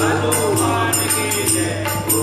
हनुमान की जय।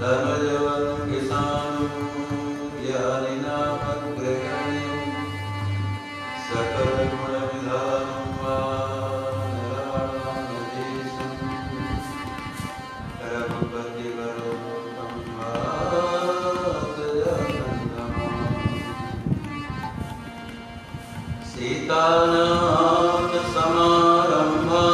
धनुजवनं किसानं ज्ञानिनामग्रगण्यं सकलगुणविधानं वानराणामधीशं रघुपतिवरदं वातजानन्दम् सीतानाथ समारम्भा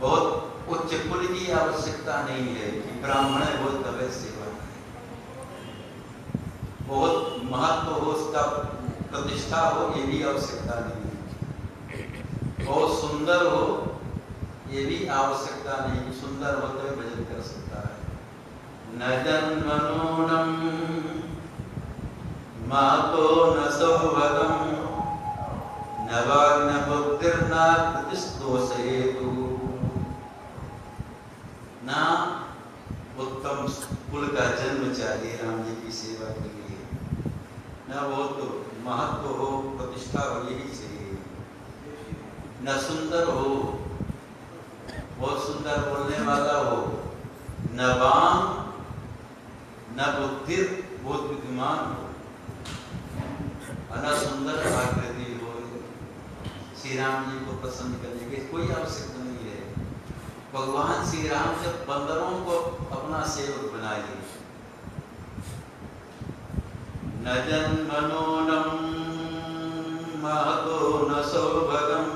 बहुत उच्च कुल की आवश्यकता नहीं है कि ब्राह्मण है वो तब सेवा। महत्व हो, उसका प्रतिष्ठा हो, ये भी आवश्यकता नहीं है। बहुत सुंदर हो, ये भी आवश्यकता नहीं, सुंदर हो तो भजन कर सकता है। न जन्मनूनम मातो न सौभगम न वाग् न बुद्धिर्न प्रतिष्ठोष हेतु। ना उत्तम कुल का जन्म चाहिए राम जी की सेवा के लिए, न बहुत महत्व हो, प्रतिष्ठा हो, यही चाहिए। न सुंदर हो, बहुत सुंदर बोलने वाला हो, न वाम न बुद्धि, बहुत बुद्धिमान हो, न सुंदर आकृति हो। श्री राम जी को प्रसन्न करने की कोई आवश्यकता नहीं है। भगवान श्री राम जब बंदरों को अपना सेवक बनाए, न जन्मनूनम महतो न सौभगम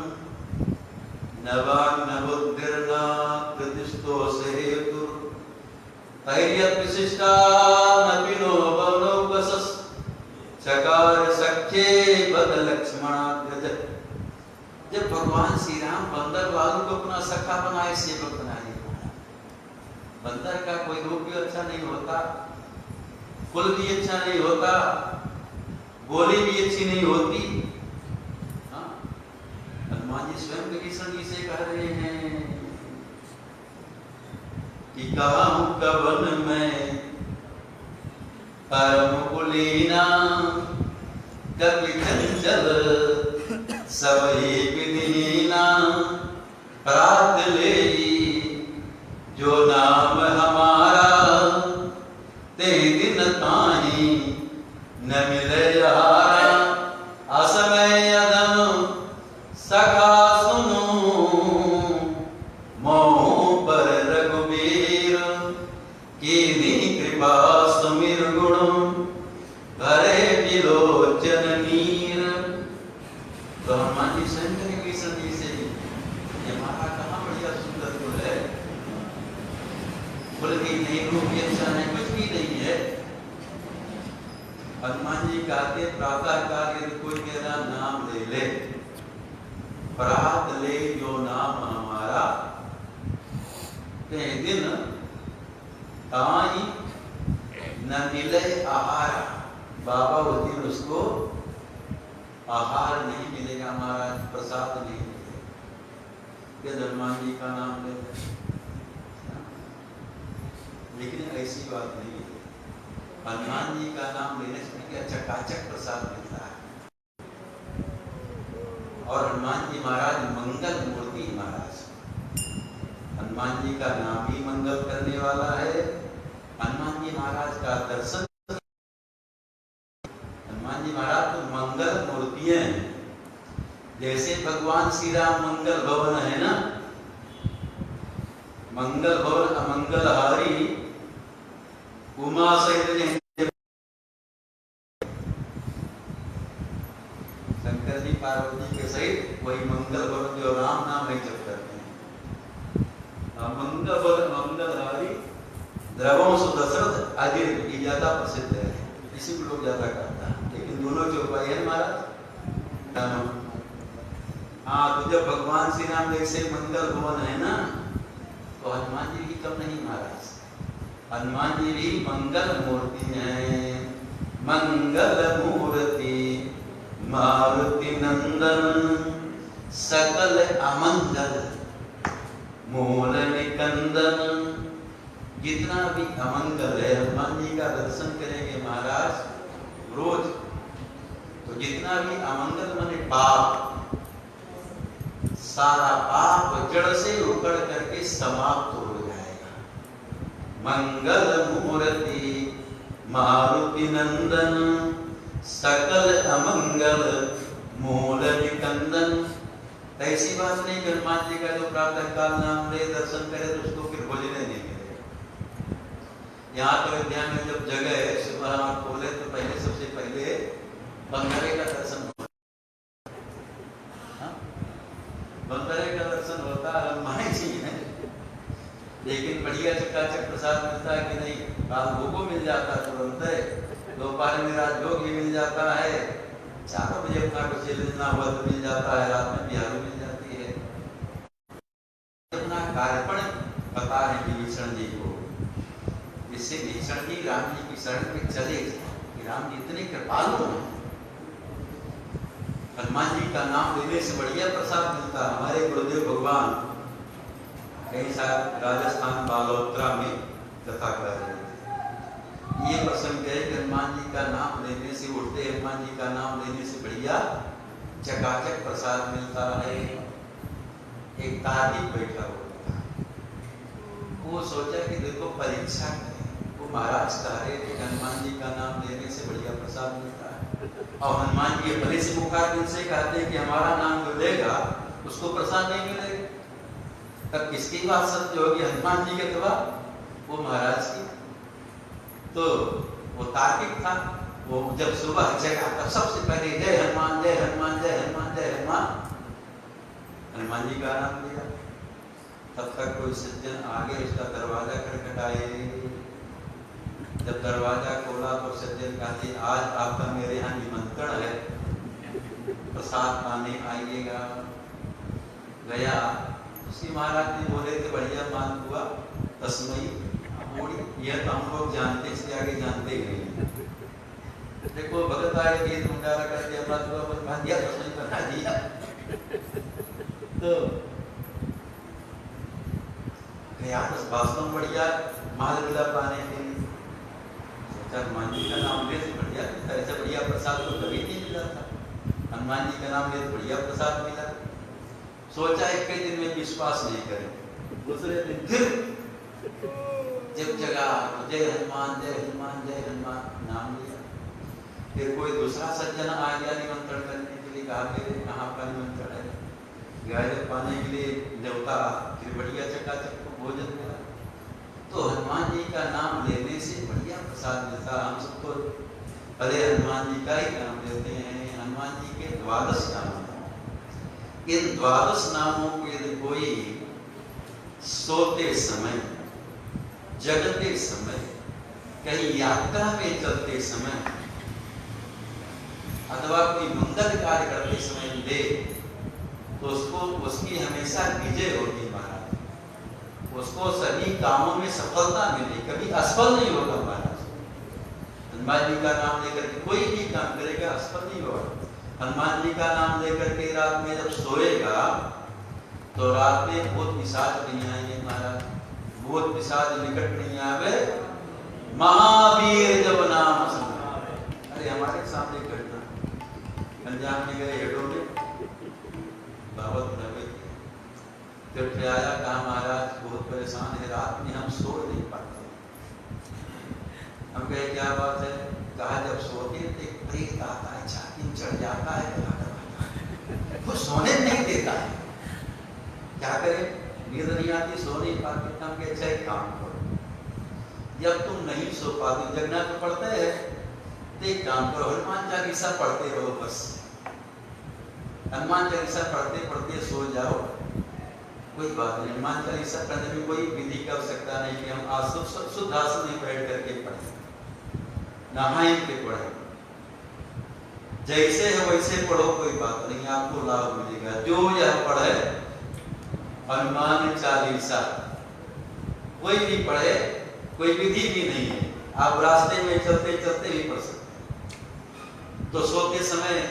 न वाग् न बुद्धिर्न प्रतिष्ठोष हेतु। तैर्यत् विशिष्टा न पिनो वनोपसस् चकार सख्ये बद लक्ष्मणाग्रज। जब भगवान श्री राम बंदर वालों को अपना सखा बनाए, सेवक बनाए, बंदर का कोई रूप भी अच्छा नहीं होता, कुल भी अच्छा नहीं होता, बोली भी अच्छी नहीं होती। हनुमान जी स्वयं विभीषण जी से कह रहे हैं कि कहूं कवन में परम कुलीना कवि चंचल सबही विधिहीना। प्रात ले जो नाम हमारा ते दिन ताही न मिले हारा। असमय अधम सखा सुनो मोह पर रघुबीर कीनी कृपा सुमिर गुण भरे विलोचन नीर। तो हनुमान जी स्वयं विभीषण जी से, ये हमारा कहाँ बढ़िया सुंदर कुल है, कुल भी नहीं, रूप भी अच्छा नहीं, कुछ भी नहीं है। हनुमान जी कहते प्रातः काल यदि कोई मेरा नाम ले ले, प्रात ले जो नाम हमारा ते दिन ताई न मिले आहार। बाबा उस दिन उसको आहार नहीं मिलेगा, महाराज प्रसाद नहीं मिलेगा। यदि हनुमान जी का नाम ले, लेकिन ऐसी बात नहीं है। हनुमान जी का नाम लेने से चकाचक प्रसाद मिलता है। और हनुमान जी महाराज मंगल मूर्ति महाराज, हनुमान जी का नाम ही मंगल करने वाला है। हनुमान जी महाराज का दर्शन, हनुमान जी महाराज तो मंगल मूर्तियां हैं। जैसे भगवान श्री राम मंगल भवन है ना, मंगल भवन अमंगलहारी उमा सहित शंकर जी पार्वती के सहित वही मंगल भवन जो राम नाम नहीं जप करते हैं। मंगल भवन मंगलहारी द्रवों से दशरथ आदि ये ज्यादा प्रसिद्ध है, इसी को लोग ज्यादा करता है। लेकिन दोनों के उपाय है महाराज। हाँ, तो जब भगवान श्री राम जैसे मंगल भवन है ना, तो हनुमान जी भी कम नहीं महाराज। हनुमान जी भी मंगल मूर्ति हैं। मंगल मूर्ति मारुति नंदन सकल अमंगल मूल निकंदन। जितना भी अमंगल है, हनुमान जी का दर्शन करेंगे महाराज रोज, तो जितना भी अमंगल माने पाप, सारा पाप जड़ से उखड़ करके समाप्त हो जाएगा। मंगल मूर्ति मारुति नंदन सकल अमंगल मूल निकंदन। ऐसी बात नहीं कि हनुमान जी का जो प्रातः काल नाम ले दर्शन करे तो उसको फिर भोजन नहीं मिलेगा। यहाँ तो अयोध्या में जब जगह है सुबह खोले तो पहले सबसे पहले बंदरे का दर्शन, बंदरे का दर्शन होता है। हनुमान जी है, लेकिन बढ़िया चकाचक प्रसाद मिलता है कि नहीं, काल भोगो मिल जाता तुरंत है। दोपहर में राजभोग भी मिल जाता है, 4 बजे अपना कुछ लेना हुआ तो मिल जाता है, रात में बिहारू मिल जाती है। अपना कार्यपण बता रहे विभीषण जी को, जिससे विभीषण जी राम जी की शरण में चले कि राम जी इतने कृपालु हैं। हनुमान जी का नाम लेने से बढ़िया प्रसाद मिलता। हमारे गुरुदेव भगवान कहीं साहब राजस्थान बालोतरा में कथा कर रहे थे। ये प्रसंग है कि हनुमान जी का नाम लेने से, उठते हनुमान जी का नाम लेने से बढ़िया चकाचक प्रसाद मिलता है। एक तारीख बैठा हुआ था, वो सोचा कि देखो परीक्षा करें। वो महाराज कह रहे थे हनुमान जी का नाम लेने से बढ़िया प्रसाद मिलता है, और हनुमान जी अपने से मुखार से कहते हैं कि हमारा नाम जो लेगा उसको प्रसाद नहीं मिलेगा। तब किसकी बात सत्य होगी, हनुमान जी के अथवा वो महाराज की? तो वो तार्किक था। वो जब सुबह जगा तब सबसे पहले जय हनुमान जय हनुमान जय हनुमान जय हनुमान, हनुमान जी का नाम लिया। तब तक कोई सज्जन आगे उसका दरवाजा खटखटाए। जब दरवाजा खोला तो सज्जन कहते आज आपका मेरे यहाँ निमंत्रण है, प्रसाद पाने आइएगा। गया, उसी महाराज ने बोले थे बढ़िया मान हुआ तस्मई पूरी, यह तो हम लोग जानते, इसके आगे जानते ही नहीं। देखो भगत आए गीत मुंडारा करके अपना दुआ बना दिया, तस्मई बना दिया। तो गया तो वास्तव बढ़िया माल मिला पाने के लिए। हनुमान जी का नाम ले तो बढ़िया, ऐसा बढ़िया प्रसाद तो कभी नहीं मिला था। हनुमान जी का नाम ले तो बढ़िया प्रसाद मिला। सोचा एक ही दिन में विश्वास नहीं करें। दूसरे दिन फिर जब जगा जय हनुमान जय हनुमान जय हनुमान नाम लिया। फिर कोई दूसरा सज्जन आ गया निमंत्रण करने के लिए, कहा मेरे कहाँ का निमंत्रण है। गाय पाने के लिए देवता फिर बढ़िया चकाचक को भोजन मिला। तो हनुमान जी का नाम लेने से बढ़िया प्रसाद मिलता। हम सबको अरे हनुमान जी का ही नाम लेते हैं। हनुमान जी के 12 नाम, इन 12 नामों को यदि कोई सोते समय, जगते समय, कहीं यात्रा में चलते समय अथवा कोई मंगल कार्य करते समय दे तो उसको उसकी हमेशा विजय होगी महाराज। उसको सभी कामों में सफलता मिलेगी, कभी असफल नहीं होगा महाराज। हनुमान जी का नाम लेकर के कोई भी काम करेगा असफल नहीं होगा। हनुमान जी का नाम लेकर के रात में जब सोएगा तो रात में भूत पिशाच नहीं आएंगे महाराज। भूत पिशाच निकट नहीं आवे, महावीर जब नाम सुना। अरे हमारे सामने घटना, पंजाब में गए हेडो में दावत नबी, जब आया कहा महाराज बहुत परेशान है, रात में हम सो नहीं पाते। हम कहे क्या बात है? कहा जब सोते थे प्रेत आता है, छाती में चढ़ जाता है, वो सोने नहीं देता है। क्या करें, नींद नहीं आती, सो नहीं पाते। हम कहे अच्छा एक काम करो, जब तुम नहीं सो पाते, जगना तो पड़ता है, तो एक काम करो हनुमान चालीसा पढ़ते रहो बस। हनुमान चालीसा पढ़ते पढ़ते सो जाओ, कोई बात नहीं। हनुमान चालीसा पढ़ने में कोई विधि की आवश्यकता नहीं कि हम शुद्ध आसन में बैठ करके पढ़े, नहाए के पढ़े, जैसे है वैसे पढ़ो, कोई बात नहीं, आपको लाभ मिलेगा। जो यह पढ़े हनुमान चालीसा, कोई भी पढ़े, कोई विधि भी नहीं है, आप रास्ते में चलते चलते भी पढ़ सकते। तो सोते समय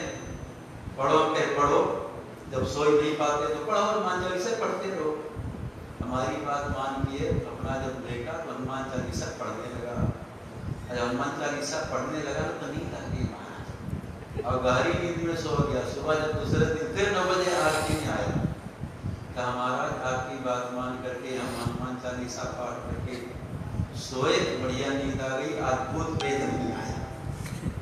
पढ़ो, फिर पढ़ो, जब सो ही नहीं पाते तो पढ़ो, हनुमान चालीसा पढ़ते रहो। हमारी बात मान के अपना जब देखा तो हनुमान चालीसा पढ़ने लगा। हनुमान चालीसा पढ़ने लगा तो नींद आ गई महाराज, और गहरी नींद में सो गया। सुबह जब दूसरे दिन फिर 9 बजे आरती में आया, कहा महाराज आपकी बात मान करके हम हनुमान चालीसा पाठ करके सोए, बढ़िया नींद आ गई, अद्भुत वेद नहीं आया।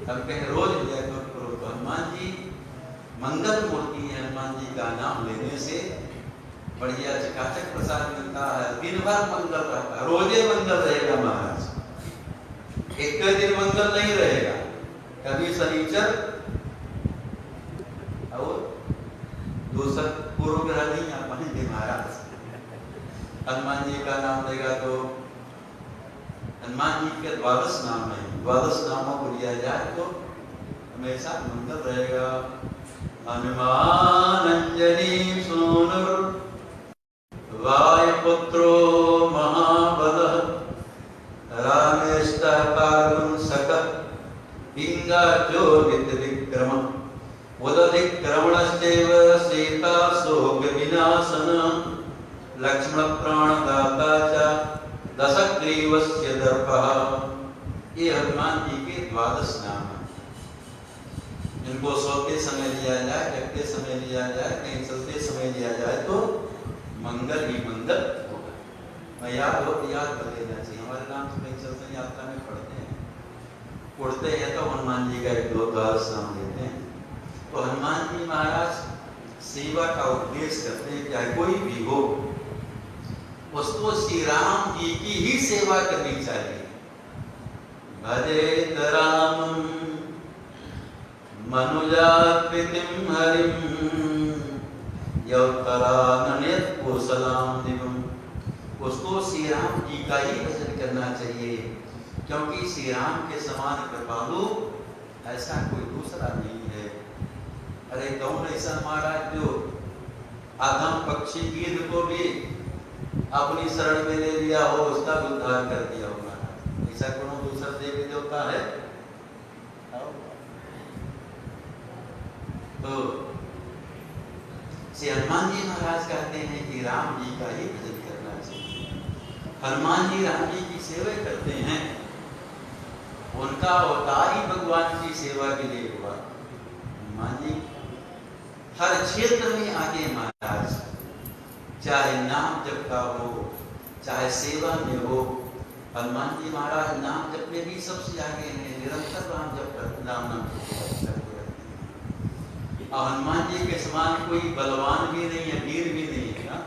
हम कहें रोज जय करो। तो हनुमान जी मंगल मूर्ति है, हनुमान जी का नाम लेने से बढ़िया चकाचक प्रसाद मिलता है। दिन भर मंगल रहता है, रोजे मंगल रहेगा महाराज, एक दिन मंगल नहीं रहेगा। कभी शनिचर और दूसरा पूर्व ग्रह नहीं आ पाएंगे महाराज। हनुमान जी का नाम लेगा तो हनुमान जी के द्वादश नाम है, द्वादश नामों को लिया जाए तो हमेशा मंगल रहेगा। हनुमान अंजनी सूनुर वायुपुत्रो महाबलः रामेष्ट पारगुंसकः पिंगाजो विक्रमः उदधिक्रमणश्चैव सीता शोक विनाशनः लक्ष्मण प्राणदाता च दशग्रीवस्य दर्पः। ये हनुमान जी के द्वादश नाम है। इनको सोते समय लिया जाए, जगते समय लिया जाए, कहीं चलते समय लिया जाए तो मंगल ही मंगल होगा। मैं याद हो याद कर लेना चाहिए। हमारे नाम से कहीं चलते यात्रा में पढ़ते हैं, उड़ते हैं तो हनुमान जी का एक दो द्वादश नाम लेते हैं। तो हनुमान जी महाराज सेवा का उपदेश करते हैं, चाहे कोई भी हो उसको श्री राम जी की ही सेवा करनी चाहिए। भजेत रामं मनुजाकृतिं हरिं यौतरानयत कोसलाम दिवम। उसको श्री राम जी का ही भजन करना चाहिए, क्योंकि श्री राम के समान कृपालु ऐसा कोई दूसरा नहीं है। अरे कौन ऐसा महाराज जो आधम पक्षी गिद्ध को भी अपनी शरण में ले लिया हो, उसका उद्धार कर दिया हो महाराज। ऐसा कौन दूसरा देवी देवता है? तो श्री हनुमान जी महाराज कहते हैं कि राम जी का ही भजन करना चाहिए। हनुमान जी राम जी की सेवा करते हैं, उनका अवतार ही भगवान की सेवा के लिए हुआ। हनुमान जी हर क्षेत्र में आगे महाराज, चाहे नाम जप का हो, चाहे सेवा में हो, हनुमान जी महाराज नाम जप में भी सबसे आगे हैं। निरंतर नाम जप करते, नाम करते रहते हैं। और हनुमान जी के समान कोई बलवान भी नहीं है, वीर भी नहीं है ना।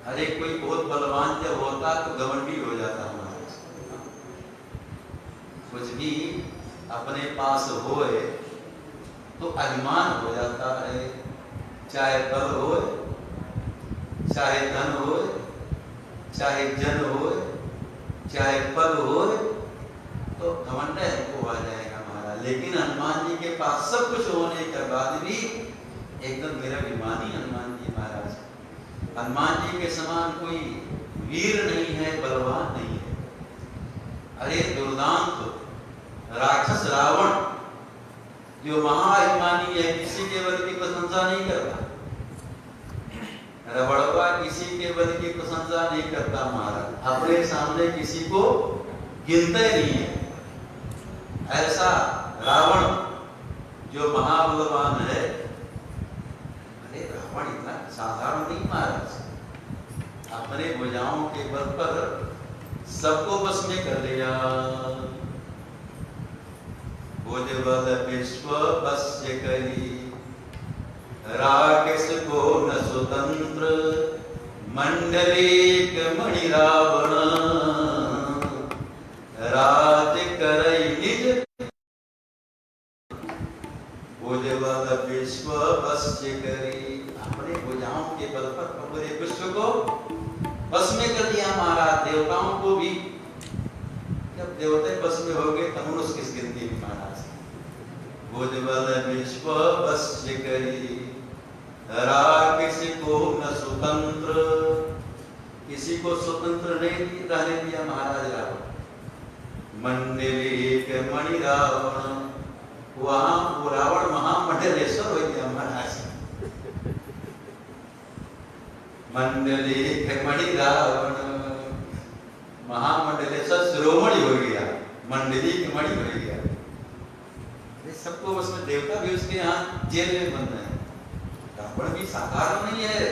अरे कोई बहुत बलवान जब होता तो घमंडी हो जाता महाराज। कुछ भी अपने पास होए तो अभिमान हो जाता है, चाहे बल हो, चाहे धन हो, चाहे जन हो, चाहे पद हो, तो घमंड हमको आ जाएगा महाराज। लेकिन हनुमान जी के पास सब कुछ होने के बाद भी एकदम निराभिमानी हनुमान जी महाराज। हनुमान जी के समान कोई वीर नहीं है, बलवान नहीं है। अरे दुर्दांत राक्षस रावण जो महाअभिमानी है, किसी के बल की प्रशंसा नहीं करता। रबड़वा किसी के बल की प्रशंसा नहीं करता महाराज, अपने सामने किसी को गिनते नहीं है। ऐसा रावण जो महाबलवान है, अरे रावण इतना साधारण नहीं महाराज, अपने भुजाओं के बल पर सबको बस में कर लिया। भुजबल विश्व बस्य करी, राकेश को न स्वतंत्र, मंडलीक मणि रावण, राज करई निज। भुजबल विश्व बस्य करी, अपने भुजाओं के बल पर पूरे विश्व को बस में कर दिया महाराज। देवताओं को भी, जब देवता बस में हो गए तब मनुष्य किस गिनती में महाराज। भुजबल विश्व बस्य करी, किसी को न स्वतंत्र, किसी को स्वतंत्र नहीं रहने दिया महाराज रावण। मंडलीक मणि रावण, वहां वो रावण महामंडलेश्वर हो गया महाराज। मंडलीक मणि रावण, महामंडलेश्वर शिरोमणि हो गया, मंडली की मणि हो गया। सबको उसमें देवता भी उसके यहाँ जेल में बंद है। रावण भी साधारण नहीं है।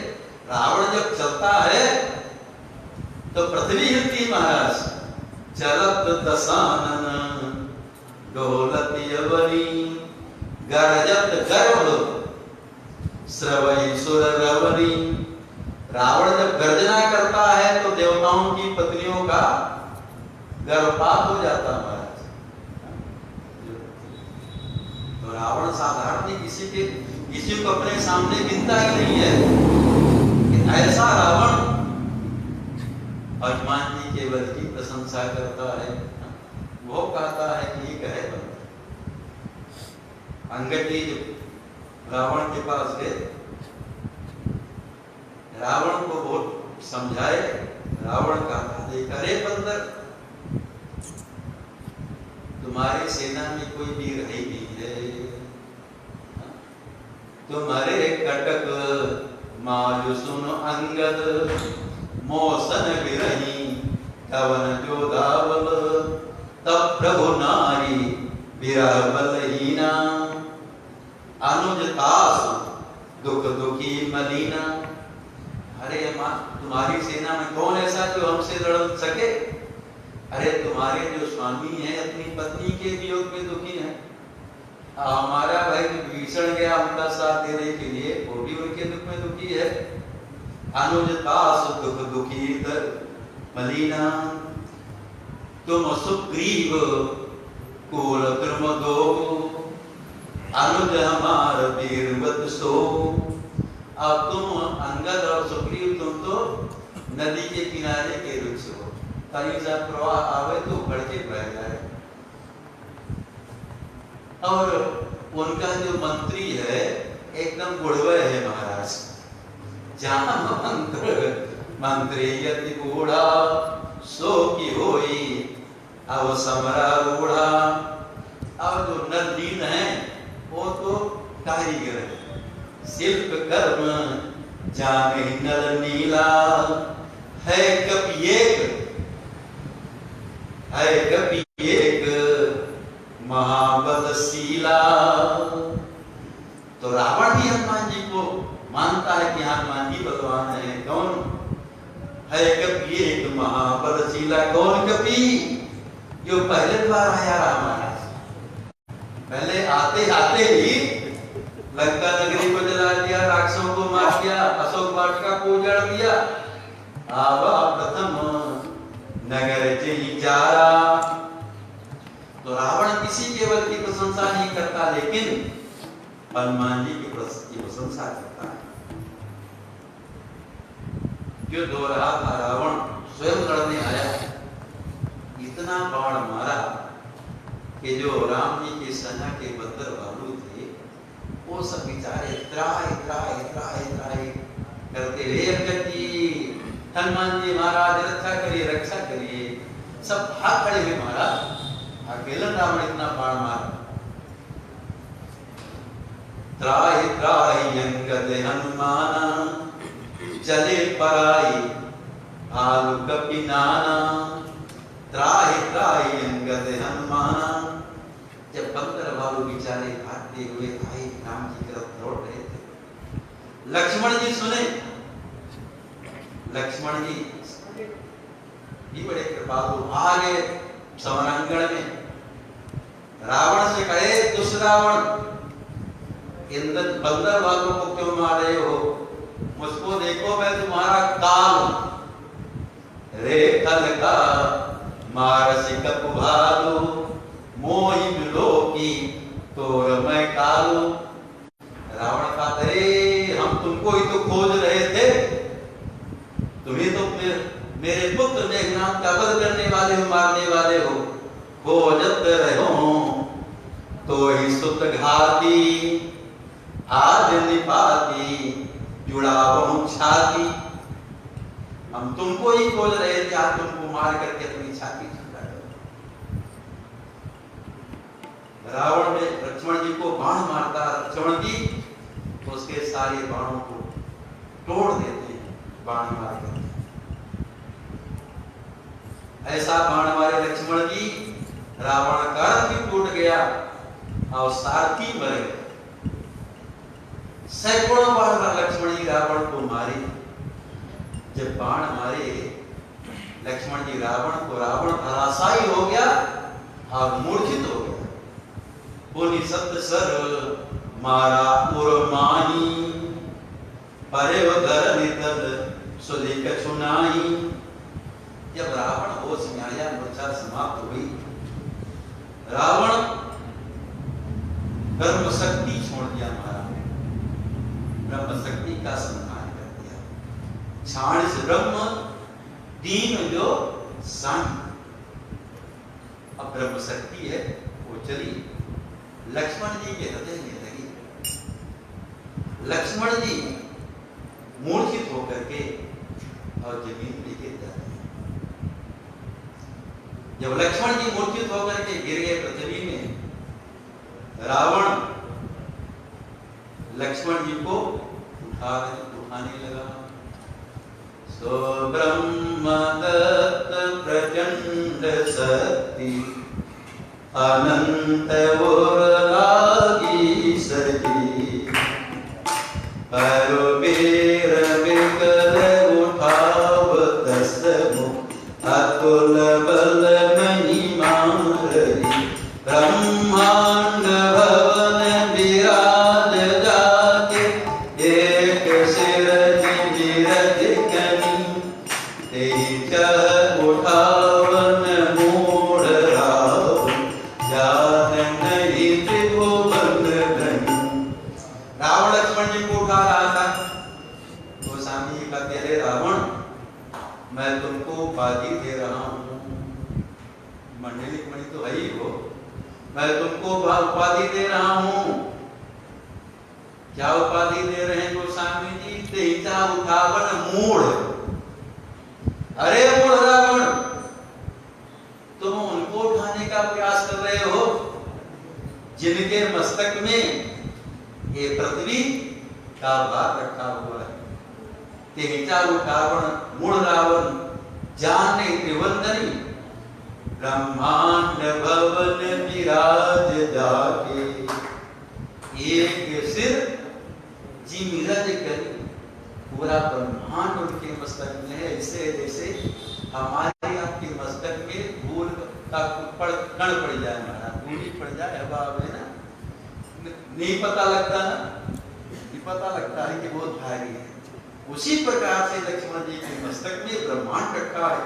रावण जब चलता है तो पृथ्वी हिलती महाराज। चलत दशानन डोलत यवनी, गरजत गर्भ श्रवई सुर रवनी। रावण जब गर्जना करता है तो देवताओं की पत्नियों का गर्भपात हो जाता महाराज। तो रावण साधारण नहीं, किसी को अपने सामने गिनता ही नहीं है। ऐसा रावण हनुमान जी के बल की प्रशंसा करता है, वो कहता है कि एक है बंदर। अंगद जी जब रावण के पास गए, रावण को बहुत समझाए, रावण कहता देख, अरे बंदर, तुम्हारी सेना में कोई वीर है ही नहीं है, तुम्हारे कटक मालु सुन अंगद, मौसन बिरही कवन जो धावल, तब प्रभु नारी विरह बलहीना, अनुज तास दुख दुखी मलीना। अरे माँ, तुम्हारी सेना में कौन ऐसा जो हमसे लड़ सके? अरे तुम्हारे जो स्वामी हैं अपनी पत्नी के वियोग में दुखी हैं, हमारा भाई भीषण गया उनका साथ देने के लिए, वो भी उनके दुख में दुखी है। अनुज तास दुख दुखी मलीना, तुम सुग्रीव कुल द्रुम दो, अनुज हमार वीरवत सो। अब तुम अंगद और सुग्रीव, तुम तो नदी के किनारे के वृक्ष हो, कहीं सा प्रवाह आवे तो उखड़ के बह जाए। और उनका जो मंत्री है एकदम बुढ़वे है महाराज, जहां मंत्री यदि बूढ़ा सो की होई अब समरा रूढ़ा। अब जो नरदीन है वो तो कारीगर है, शिल्प कर्म जाने नल नीला, है कभी एक महाबलशीला। तो रावण भी हनुमान जी को मानता है कि हनुमान जी बलवान है। कौन है कभी एक महाबलशीला? कौन कभी? जो पहले बार आया राम महाराज, पहले आते आते ही लंका नगरी को जला दिया, राक्षसों को मार दिया, अशोक वाटिका को उजाड़ दिया। आवा प्रथम नगर जई जारा। तो रावण किसी केवल की प्रशंसा नहीं करता, लेकिन हनुमान जी की प्रशंसा करता है। जो दो रहा था, रावण स्वयं लड़ने आया, इतना बाण मारा कि जो राम जी की सेना के बंदर भालू थे वो सब बेचारे त्राहि त्राहि त्राहि त्राहि करते हुए, अंगद जी, हनुमान जी महाराज रक्षा करिए, सब भाग खड़े हुए महाराज। अकेला रावण इतना बाण मारा। त्राहि त्राहि अंगद हनुमाना, चले पराई भालू कपि नाना। त्राहि त्राहि अंगद हनुमाना। जब बंदर भालू बेचारे भागते हुए आए राम जी की तरफ दौड़ रहे थे, लक्ष्मण जी सुने। लक्ष्मण जी भी बड़े कृपालु, आ गए समरांगण में। रावण से कहे, दुष्रावण, इंद्र बंदर भालू को क्यों मार रहे हो? मुझको देखो, मैं तुम्हारा काल रे कल का मारसी कप भालू, मोहि विलोकी तोर मैं कालू। रावण का, अरे हम तुमको ही तो खोज रहे थे, तुम्हें तो मेरे पुत्र मेघनाथ का वध करने वाले हो, मारने वाले हो। खोजत रहो तो ही सुत घाती, आज निपाती जुड़ावहु छाती। हम तुमको ही खोज रहे थे, आज तुमको मार करके अपनी छाती छुड़ा दो। रावण ने लक्ष्मण जी को बाण मारता, लक्ष्मण जी तो उसके सारे बाणों को तोड़ देते हैं, बाण मार करके। ऐसा बाण मारे लक्ष्मण जी, रावण का रथ भी टूट गया और सारथी मर गए। सैकड़ों बार लक्ष्मण जी रावण को मारे। जब बाण मारे लक्ष्मण जी रावण को, रावण धराशायी हो गया और मूर्छित हो गया। पुनि सत सर मारा उर्मानी, परे धर नितल सुलिक सुनाई। जब रावण होश में आया, मूर्छा समाप्त हुई, रावण ब्रह्म शक्ति छोड़ दिया महाराज, ब्रह्म शक्ति का सम्मान कर दिया। क्षाण से ब्रह्म, दीन जो सांग। ब्रह्म शक्ति है वो चली लक्ष्मण जी के हृदय में लगी। लक्ष्मण जी मूर्छित होकर के और जमीन पे गिर जाते हैं। जब लक्ष्मण जी मूर्छित होकर के गिर गए पृथ्वी में, रावण लक्ष्मण जी को उठाने लगा। सो ब्रह्म दत्त प्रचंड शक्ति अनंत उर्लागी सजी परबीर विकल उठावतस मुख अतुल बल महिमा रही ब्रह्मांड भवन विराज जाके एक सिर नीरज कनी तेज उठावन मूढ़ रावण जान नहीं त्रिभुवन धनी। रावण लक्ष्मण जी को उठा रहा था। गोस्वामी जी कहते हैं रावण मैं तुमको उपाधि दे रहा हूं, मंडलिक मणि तो है ही हो, मैं तुमको उपाधि दे रहा हूं। क्या उपाधि दे रहे हैं गोस्वामी जी? तेजा उठावन मूढ़। अरे मूढ़ रावण, तुम उनको उठाने का प्रयास कर रहे हो जिनके मस्तक में ये पृथ्वी का भार रखा हुआ है। तेजा उठावन मूढ़ रावण जाने त्रिवंदनी ब्रह्मांड भवन विराज जाके एक सिर जिमिरज करी। पूरा ब्रह्मांड उनके मस्तक में है, ऐसे जैसे हमारे आपके मस्तक में धूल का कण पड़ जाए, हमारा धूल पड़ जाए हवा में ना, नहीं पता लगता ना, नहीं पता लगता है कि बहुत भारी है। उसी प्रकार से लक्ष्मण जी के मस्तक में ब्रह्मांड रखा है।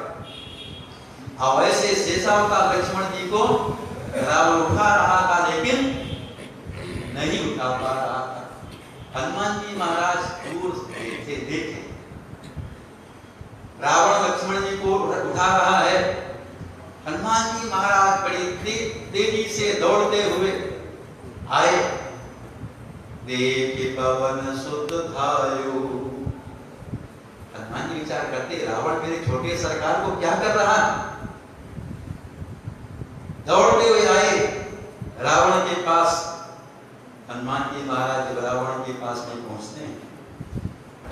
और ऐसे शेषावतार लक्ष्मण जी को रावण उठा रहा था लेकिन नहीं उठा पा रहा था। हनुमान जी महाराज दूर से देखे रावण लक्ष्मण जी को उठा रहा है। हनुमान जी महाराज बड़ी तेजी से दौड़ते हुए आए। देख पवन सुत धायो। हनुमान जी विचार करते रावण मेरे छोटे सरकार को क्या कर रहा है। दौड़ते हुए आए रावण के पास। हनुमान जी महाराज रावण के पास में पहुंचते हैं।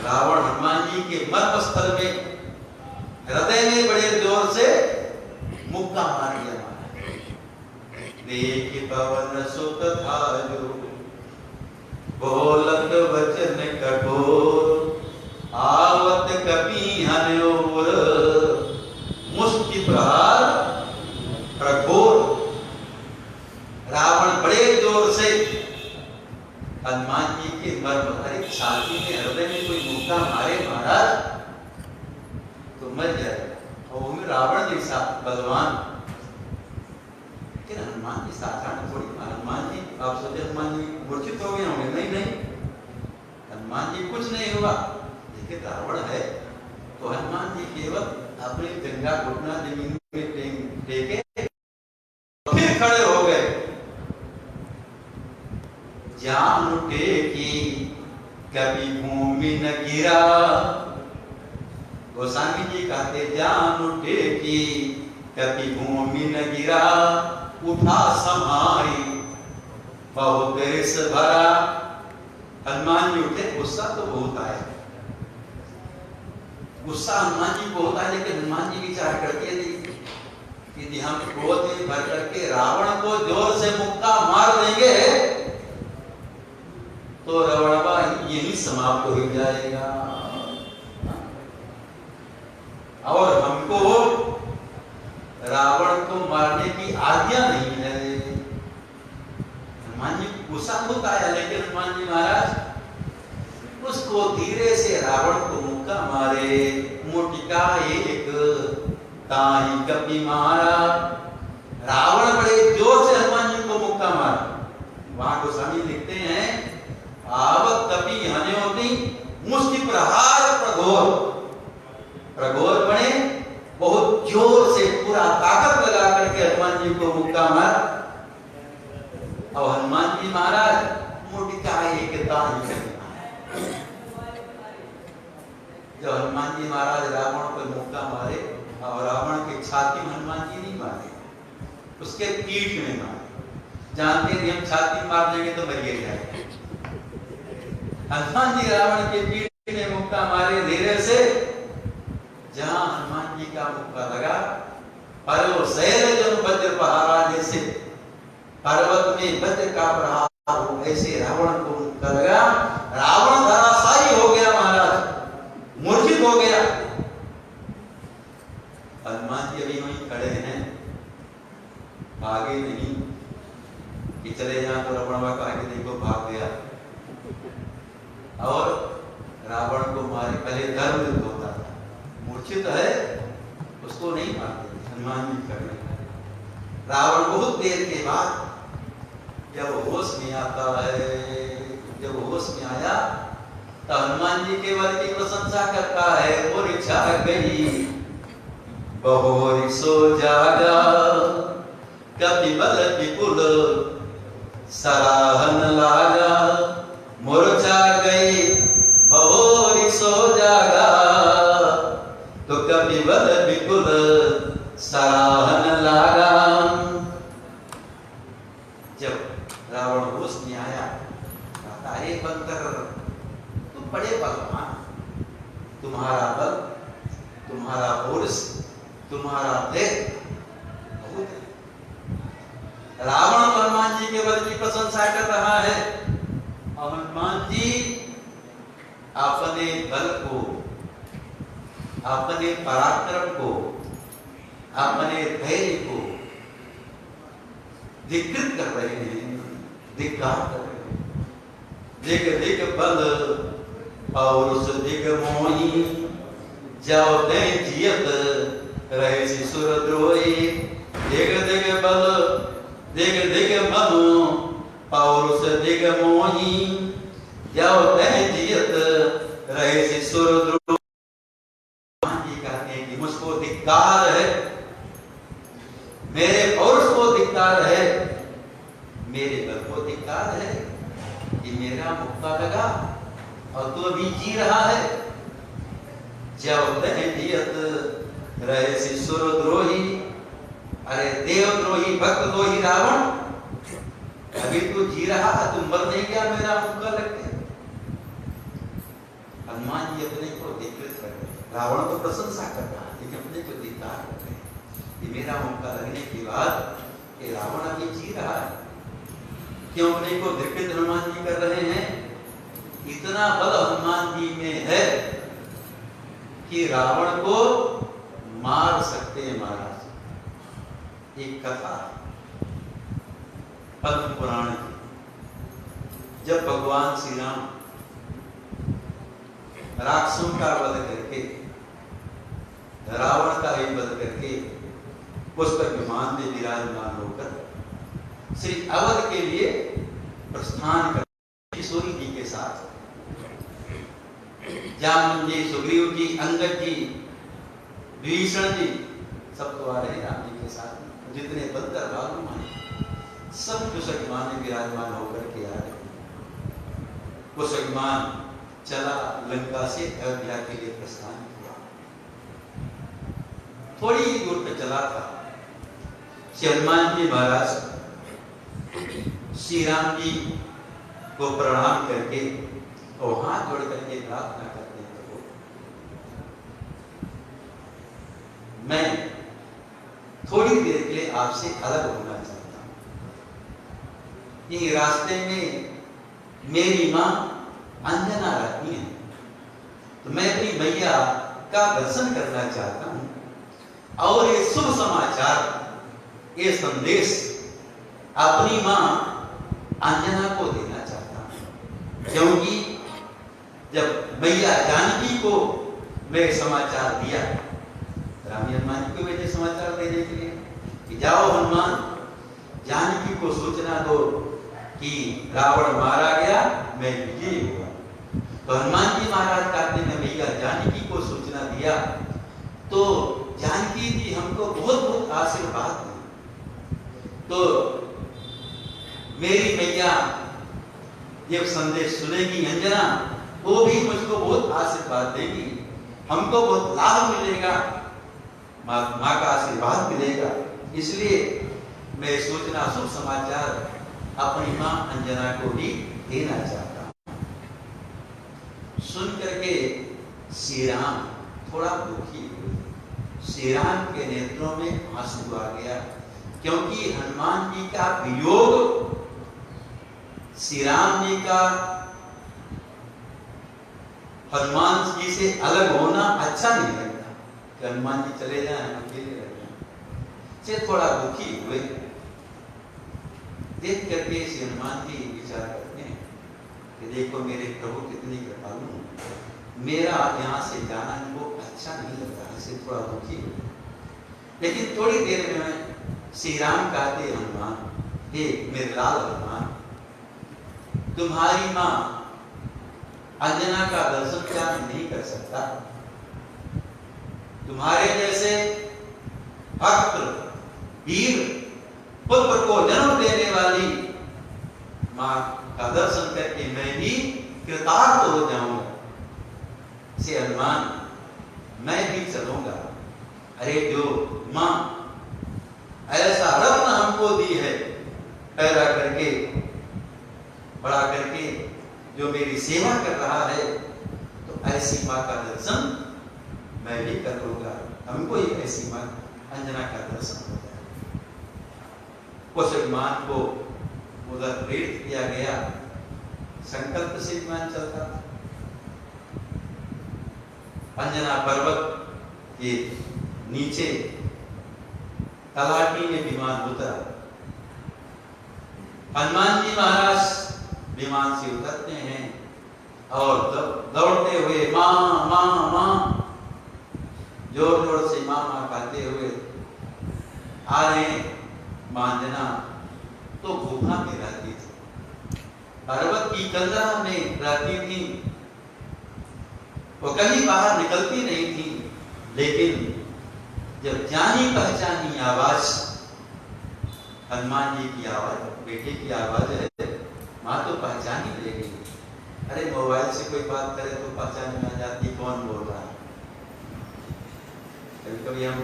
रावण हनुमान जी के मर्मस्थल में हृदय में बड़े जोर से मुक्का मार दिया। देख पवन सुत धायो बोलत वचन कठोर आवत कपि हनोर मुष्टि प्रहार प्रघोर। रावण बड़े जोर से हनुमान जी के मर्मभरी छाती में हृदय में कोई मुक्का मारे महाराज तो मर जाए। और वो में रावण जैसा बलवान, लेकिन हनुमान जी साधारण थोड़ी। हनुमान जी आप सोचे हनुमान जी मूर्छित हो गए होंगे? नहीं नहीं, हनुमान जी कुछ नहीं हुआ। लेकिन रावण है तो हनुमान जी केवल अपनी जंगा घुटना जमीन में टेके फिर खड़े हो गए। जान टेकी कभी भूमि न गिरा। गोस्वामी जी कहते जान टेकी कभी भूमि न गिरा उठा समाई बहुत रिस भरा। हनुमान जी उठे। गुस्सा तो बहुत आया, गुस्सा हनुमान जी को होता है, लेकिन हनुमान जी विचार करते थे कि हम क्रोध में भर करके रावण को जोर से मुक्का मार देंगे तो रावणवा यही समाप्त हो जाएगा और हमको रावण को मारने की आज्ञा नहीं है। हनुमान जी गुस्सा होता है, लेकिन हनुमान जी महाराज उसको धीरे से रावण को मुक्का मारे। मुटिका एक ताई कपि मारा। रावण बड़े जोर से हनुमान जी को मुक्का मारा। वहां गोस्वामी लिखते हैं आवत कपि हन्योति मुष्टि प्रहार प्रघोर। प्रघोर बने बहुत जोर से पूरा ताकत लगा करके हनुमान जी को मुक्का मारा। अब हनुमान जी महाराज मुटिका एक दान करना है। जब हनुमान जी महाराज रावण को मुक्का मारे और रावण के छाती में हनुमान जी नहीं मारे, उसके पीठ में मारे। जानते थे हम छाती मार देंगे तो मरिए जाएंगे। हनुमान जी रावण के पीठ में मुक्का मारे धीरे से। जहां हनुमान जी का मुक्का लगा, पर्वत शैल जन वज्र पहाड़ा, जैसे पर्वत में वज्र का प्रहार हो, ऐसे रावण को मुक्का लगा। रावण धराशायी हो गया महाराज, मूर्छित हो गया। हनुमान जी अभी वहीं खड़े हैं, भागे नहीं कि चले जाए तो रावण का आगे देखो भाग गया। और रावण को मारे, पहले धर्म युद्ध होता था, मूर्छित है उसको नहीं मारते, हनुमान जी करने लगे। रावण बहुत देर के बाद जब होश में आता है, जब होश में आया तो हनुमान जी के बल की प्रशंसा करता है। और इच्छा गई बहोरी सो जागा, कपि बल विपुल सराहन लागा। मूर्छा गई बहोरी सो जागा, तो कपि बल विपुल सराहन लागा। जब रावण होश में आया, कहता हे बंदर, तुम बड़े बलवान, तुम्हारा बल, तुम्हारा पुरुष, तुम्हारा देह बहुत है। रावण हनुमान जी के बल की प्रशंसा कर रहा है और हनुमान जी अपने बल को, अपने पराक्रम को, अपने धैर्य को धिक्कृत कर रहे हैं, धिक्कार कर रहे हैं। दिग दिग बल पौरुष दिग मोही, जाओ ते जियत रहे शिशुर द्रोही। दिग दिग बल दिग दिग मनु पौरुष दिग मोही, जाओ ते जियत रहे शिशुर द्रोही। कहते हैं कि मुझको धिक्कार है, मेरे पौरुष को धिक्कार है, मेरे बल को धिक्कार है कि मेरा मुक्का लगा और तू अभी जी रहा है। जब जियत रहे शिशुर द्रोही, अरे देवद्रोही भक्तद्रोही रावण, अभी तू जी रहा है, तू मर नहीं गया मेरा मुक्का लग गया। हनुमान जी अपने को धिक्कृत कर रहे, रावण को प्रशंसा कर रहा है लेकिन अपने को धिक्कार कर रहे कि मेरा मुक्का लगने के बाद कि रावण अभी जी रहा है। क्यों अपने को धिक्कृत हनुमान जी कर रहे हैं? इतना बल हनुमान जी में है कि रावण को मार सकते हैं महाराज। एक कथा पद्म पुराण की, जब भगवान श्री राम राक्षसों का वध करके, रावण का भी वध करके पुष्पक विमान में विराजमान होकर श्री अवध के लिए प्रस्थान कर किशोरी जी के साथ, जामुन जी, सुग्रीव जी, अंगद जी, विभीषण जी सब तो आ रहे हैं राम जी के साथ। जितने बंदर भालू सब पुष्पक विमान में विराजमान होकर के आ रहे। पुष्पक विमान चला लंका से अयोध्या के लिए प्रस्थान किया। थोड़ी ही दूर पे चला था, हनुमान जी महाराज श्री राम जी को प्रणाम करके और हाथ जोड़ करके प्रार्थना करते हैं, प्रभु मैं थोड़ी देर के लिए आपसे अलग होना चाहता हूं। ये रास्ते में मेरी मां अंजना रहती है, तो मैं अपनी मैया का दर्शन करना चाहता हूं और ये शुभ समाचार, ये संदेश अपनी मां अंजना को देना चाहता हूं। क्योंकि जब मैया जानकी को मैं समाचार दिया, राम हनुमान जी को भेजे समाचार देने के लिए कि जाओ हनुमान, जानकी को सूचना दो कि रावण मारा गया, मैं विजयी हुआ। तो हनुमान जी महाराज कहते हैं भैया जानकी को सूचना दिया तो जानकी जी हमको बहुत बहुत आशीर्वाद दी। तो मेरी मैया जब संदेश सुनेगी अंजना, वो भी मुझको बहुत आशीर्वाद देगी, हमको बहुत लाभ मिलेगा, माँ का आशीर्वाद मिलेगा। इसलिए मैं सूचना शुभ समाचार अपनी माँ अंजना को भी देना चाहता हूँ। सुन करके श्री राम थोड़ा दुखी हुए। श्री राम के नेत्रों में आंसू आ गया, क्योंकि हनुमान जी का वियोग, श्री राम जी का हनुमान जी से अलग होना अच्छा नहीं लगता कि हनुमान जी चले जाएं, अकेले रह जाएं। से थोड़ा दुखी हुए। देख करके श्री हनुमान जी विचार करते हैं कि देखो मेरे प्रभु कितनी कृपालु, मेरा यहाँ से जाना इनको अच्छा नहीं लगता, इससे थोड़ा दुखी हुए। लेकिन थोड़ी देर में श्री राम कहते हनुमान, हे मेरे लाल हनुमान, तुम्हारी माँ अंजना का दर्शन क्या नहीं कर सकता? तुम्हारे जैसे भक्त वीर पुत्र को जन्म देने वाली माँ का दर्शन करके मैं भी कृतार्थ हो जाऊंगा। से हनुमान, मैं भी चलूंगा। अरे जो माँ ऐसा रत्न हमको दी है, पैदा करके बड़ा करके जो मेरी सेवा कर रहा है, तो ऐसी माँ का दर्शन मैं भी कर लूंगा, हमको ही ऐसी माँ अंजना का दर्शन हो जाए। उस विमान को उधर प्रेरित किया गया, संकल्प से विमान चलता था। अंजना पर्वत के नीचे तलाटी में विमान उतरा। हनुमान जी महाराज विमान से उतरते हैं और दौड़ते हुए माँ माँ माँ जोर जोर से माँ माँ कहते हुए आ रहे हैं। माँ अंजना तो गुफा में रहती थी, पर्वत की कंदरा में रहती थी, वो कहीं बाहर निकलती नहीं थी। लेकिन जब जानी पहचानी आवाज, हनुमान जी की आवाज, बेटे की आवाज है, माँ तो पहचान ही लेगी। अरे मोबाइल से कोई बात करे तो पहचान में आ जाती कौन बोल रहा है। कभी कभी हम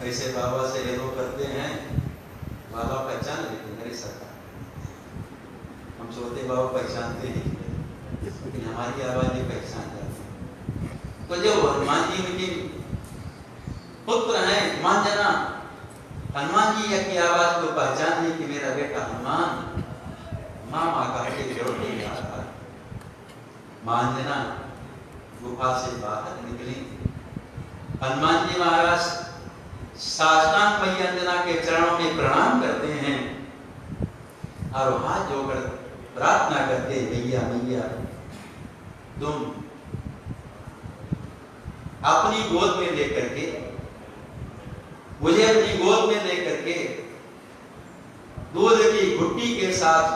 ऐसे बाबा से हेलो करते हैं, बाबा पहचान लेते हैं, मेरी सरकार हम सोते बाबा पहचानते नहीं, लेकिन हमारी आवाज भी पहचान जाती। तो जो हनुमान जी उनके पुत्र हैं माँ अंजना, हनुमान जी की आवाज को पहचान ली कि मेरा बेटा हनुमान। माँ माँ का लौटे जा रहा। माँ अंजना गुफा से बाहर निकली। हनुमान जी महाराज साष्टांग मैया अंजना के चरणों में प्रणाम करते हैं और हाथ जोड़कर प्रार्थना करते, मैया मैया तुम अपनी गोद में लेकर के, मुझे अपनी गोद में लेकर के दूध की घुट्टी के साथ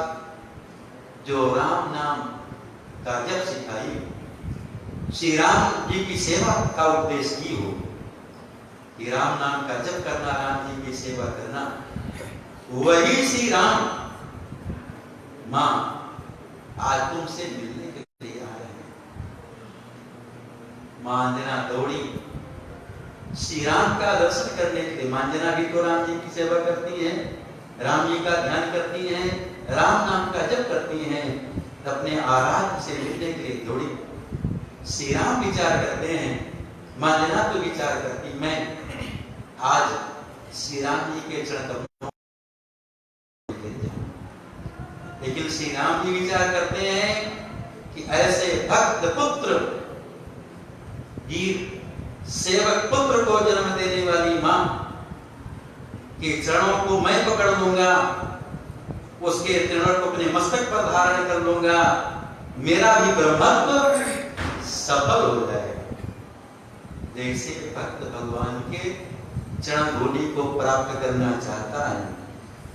जो राम नाम का जप सिखाई, श्री राम जी की सेवा का उपदेश की हो कि राम नाम का जप करना, राम जी की सेवा करना, वही श्री राम मां आज तुमसे मिलने के लिए आ रहे हैं। मां अंजना दौड़ी श्री राम का दर्शन करने के लिए। मां अंजना भी तो राम जी की सेवा करती है, राम जी का ध्यान करती हैं, राम नाम का जप करती हैं, अपने आराध्य से मिलने के लिए दौड़ी। श्री राम विचार करते हैं, मां अंजना तो विचार करती, मैं आज श्री राम जी के चरण कमलों में जाऊं। लेकिन श्री राम जी विचार करते हैं कि ऐसे भक्त पुत्र, वीर सेवक पुत्र को जन्म देने वाली मां के चरणों को मैं पकड़ लूंगा, उसके चरणों को अपने मस्तक पर धारण कर लूंगा, मेरा भी ब्रह्मत्व सफल हो जाएगा। जैसे भक्त भगवान के चरण धूलि को प्राप्त करना चाहता है,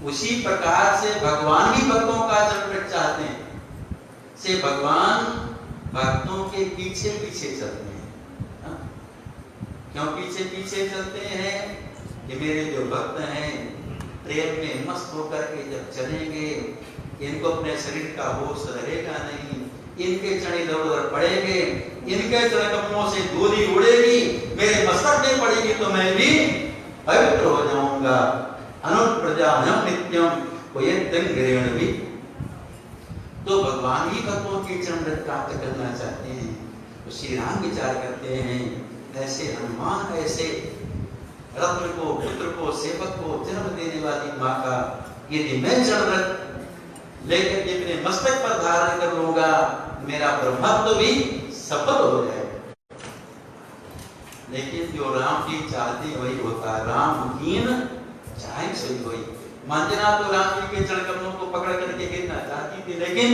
उसी प्रकार से भगवान भी भक्तों का चरण चाहते हैं। से भगवान भक्तों के पीछे पीछे चलते हैं। क्यों पीछे पीछे चलते हैं? कि मेरे जो भक्त हैं प्रेम में मस्त होकर के जब चलेंगे, इनको अपने शरीर का होश रहेगा नहीं, इनके चरण इधर उधर पड़ेंगे, इनके चरण कमलों से धूली उड़ेगी, मेरे मस्तक में पड़ेगी तो मैं भी पवित्र हो जाऊंगा। अनुप्रजानम नित्यम कोयंतंग्रेण भी। तो भगवान ही भक्तों के चरण रज प्राप्त करना चाहते हैं। तो श्री राम विचार करते हैं, ऐसे हनुमान ऐसे रत्न को, पुत्र को, सेवक को जन्म देने वाली माँ का यदि मैं चरण रज लेकर के अपने मस्तक पर धारण कर लूंगा, मेरा ब्रह्मत्व भी सफल हो जाएगा। लेकिन जो राम की चाहते वही होता, राम कीन चाहे सही वही। मंजना तो राम जी के चरण कमलों को पकड़ करके गिरना चाहती थी, लेकिन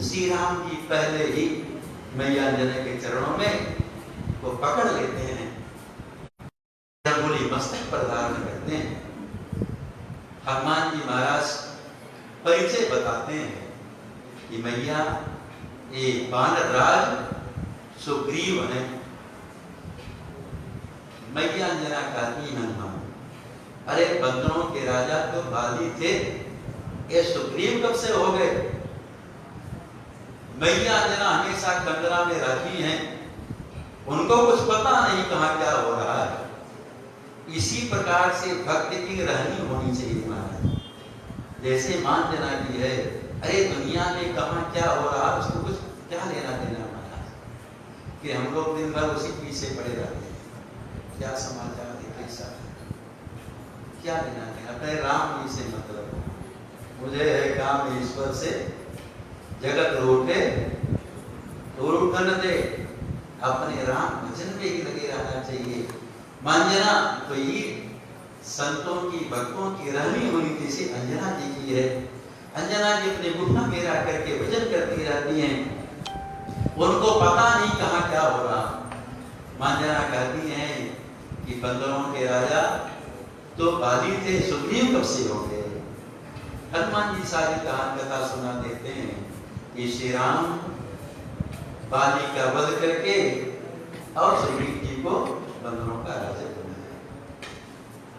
श्री राम जी पहले ही मैया अंजना के चरणों में वो पकड़ लेते हैं, बोली मस्तक पर धारण करते हैं। हनुमान जी महाराज परिचय बताते हैं कि मैया ये वानर राज सुग्रीव है। मैया अंजना कहती हनुमान, अरे बंदरों के राजा तो बाली थे, ये सुग्रीव कब से हो गए? मैया अंजना हमेशा कंदरा में रहती हैं, उनको कुछ पता नहीं कहाँ क्या हो रहा है। इसी प्रकार से भक्त की रहनी होनी चाहिए महाराज। जैसे मान जना की है, अरे दुनिया में कहाँ क्या हो रहा है उसको कुछ क्या लेना देना महाराज, कि हम लोग दिन भर उसी पीछे पड़े रहते हैं, क्या समाचार है, कैसा क्या लेना देना। अपने राम जी से मतलब, मुझे है काम ईश्वर से, जगत रोटे तो रूठन दे, अपने राम भजन में ही लगे रहना चाहिए। मंजना तो ये संतों की, भक्तों की रहनी होनी जैसे अंजना जी की है। अंजना जी अपने गुफा में रह करके भजन करती रहती हैं, उनको पता नहीं कहाँ क्या हो रहा। मंजना कहती हैं कि बंदरों के राजा तो बाली थे, सुग्रीव कब से हो गए? हनुमान जी सारी कहानी कथा सुना देते हैं कि श्री राम बाली का वध करके और सुग्रीव जी को बंदरों का राजा बनाया।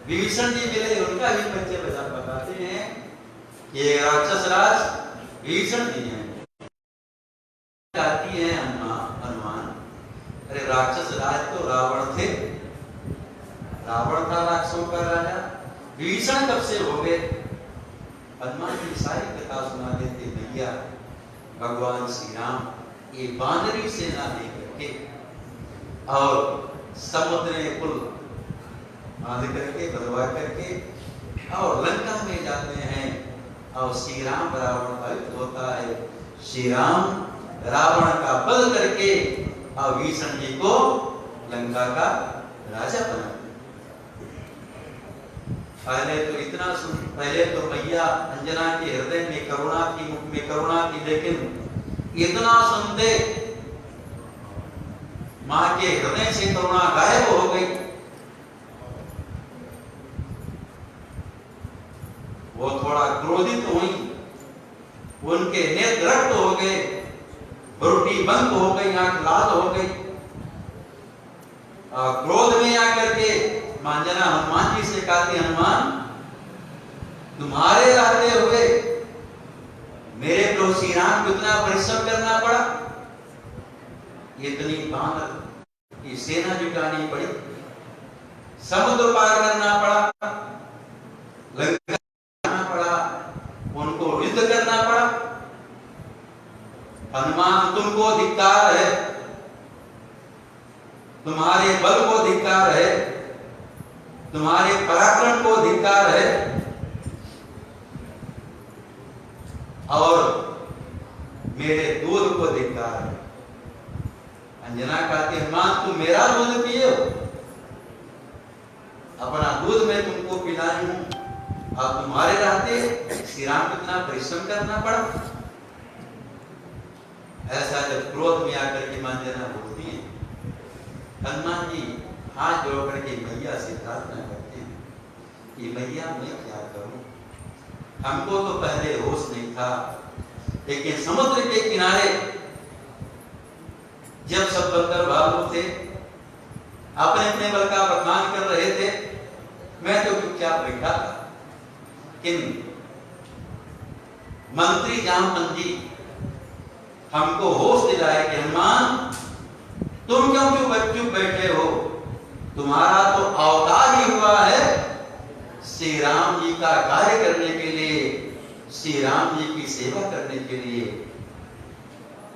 विभीषण जी मिले, उनका भी परिचय बताते हैं कि राक्षस राज विभीषण जी हैं। कहती है हनुमान, अरे राक्षस राज तो रावण थे, रावण था राक्षसों का राजा, विभीषण कब से हो गए? हनुमान जी सारी कथा सुना देते। भैया भगवान श्री राम ये बानरी सेना लेकर के और समुद्र में पुल बांध करके, बंधवा करके और लंका में जाते हैं, और श्री राम रावण का युद्ध होता है। श्री राम रावण का वध करके और विभीषण जी को लंका का राजा बनाते। पहले तो मैया अंजना के हृदय में करुणा की, मुख में करुणा की, लेकिन इतना सुनते मां के हृदय से करुणा गायब हो गई। वो थोड़ा क्रोधित हुई, उनके नेत्र रक्त हो गए, ब्रुटी बंद हो गई, आंख लाल हो गई। क्रोध में आकर के मंजना हनुमान जी से कहती, हनुमान तुम्हारे रहते हुए मेरे प्रभु श्री राम को इतना परिश्रम करना पड़ा, इतनी बानर की सेना जुटानी पड़ी, समुद्र पार करना पड़ा, लंका जाना पड़ा, उनको युद्ध करना पड़ा। हनुमान तुमको धिक्कार है, तुम्हारे बल को धिक्कार है, तुम्हारे पराक्रम को धिक्कार है, और मेरे दूध को धिक्कार है। अंजना कहती, हनुमान तुम मेरा दूध पिए हो, अपना दूध मैं तुमको पिलाई हूं, अब तुम्हारे रहते श्री राम को इतना परिश्रम करना पड़ा। ऐसा जब क्रोध में आकर के मंजना बोलती है, हनुमान जी हाथ जोड़ करके मैया से प्रार्थना करते हैं कि मैया मैं क्या करूं, हमको तो पहले होश नहीं था, लेकिन समुद्र के किनारे जब सब बंदर भालू थे, अपने अपने बल का बखान कर रहे थे, मैं तो चुपचाप बैठा था, किंतु मंत्री जामवंत जी हमको होश दिलाए कि हनुमान तुम क्यों चुप बैठे हो, तुम्हारा तो अवतार ही हुआ है श्री राम जी का कार्य करने के लिए, श्री राम जी की सेवा करने के लिए।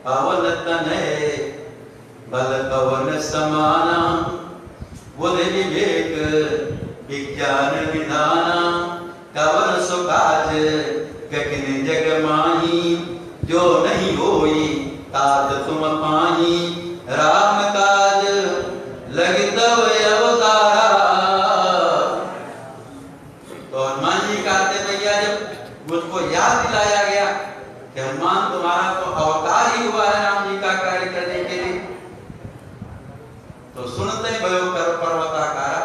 पवन तनय बल पवन समाना, बुद्धि विवेक विज्ञान विधाना, कवन सुकाज कठिन जग माही, जो नहीं होई तात तुम पाही, राम काज लग तब अवतारा। तो हनुमान जी कहते भैया जब मुझको याद दिलाया गया कि हनुमान तुम्हारा तो अवतार ही हुआ है राम जी का कार्य करने के लिए, तो सुनते भयो कर पर्वताकारा।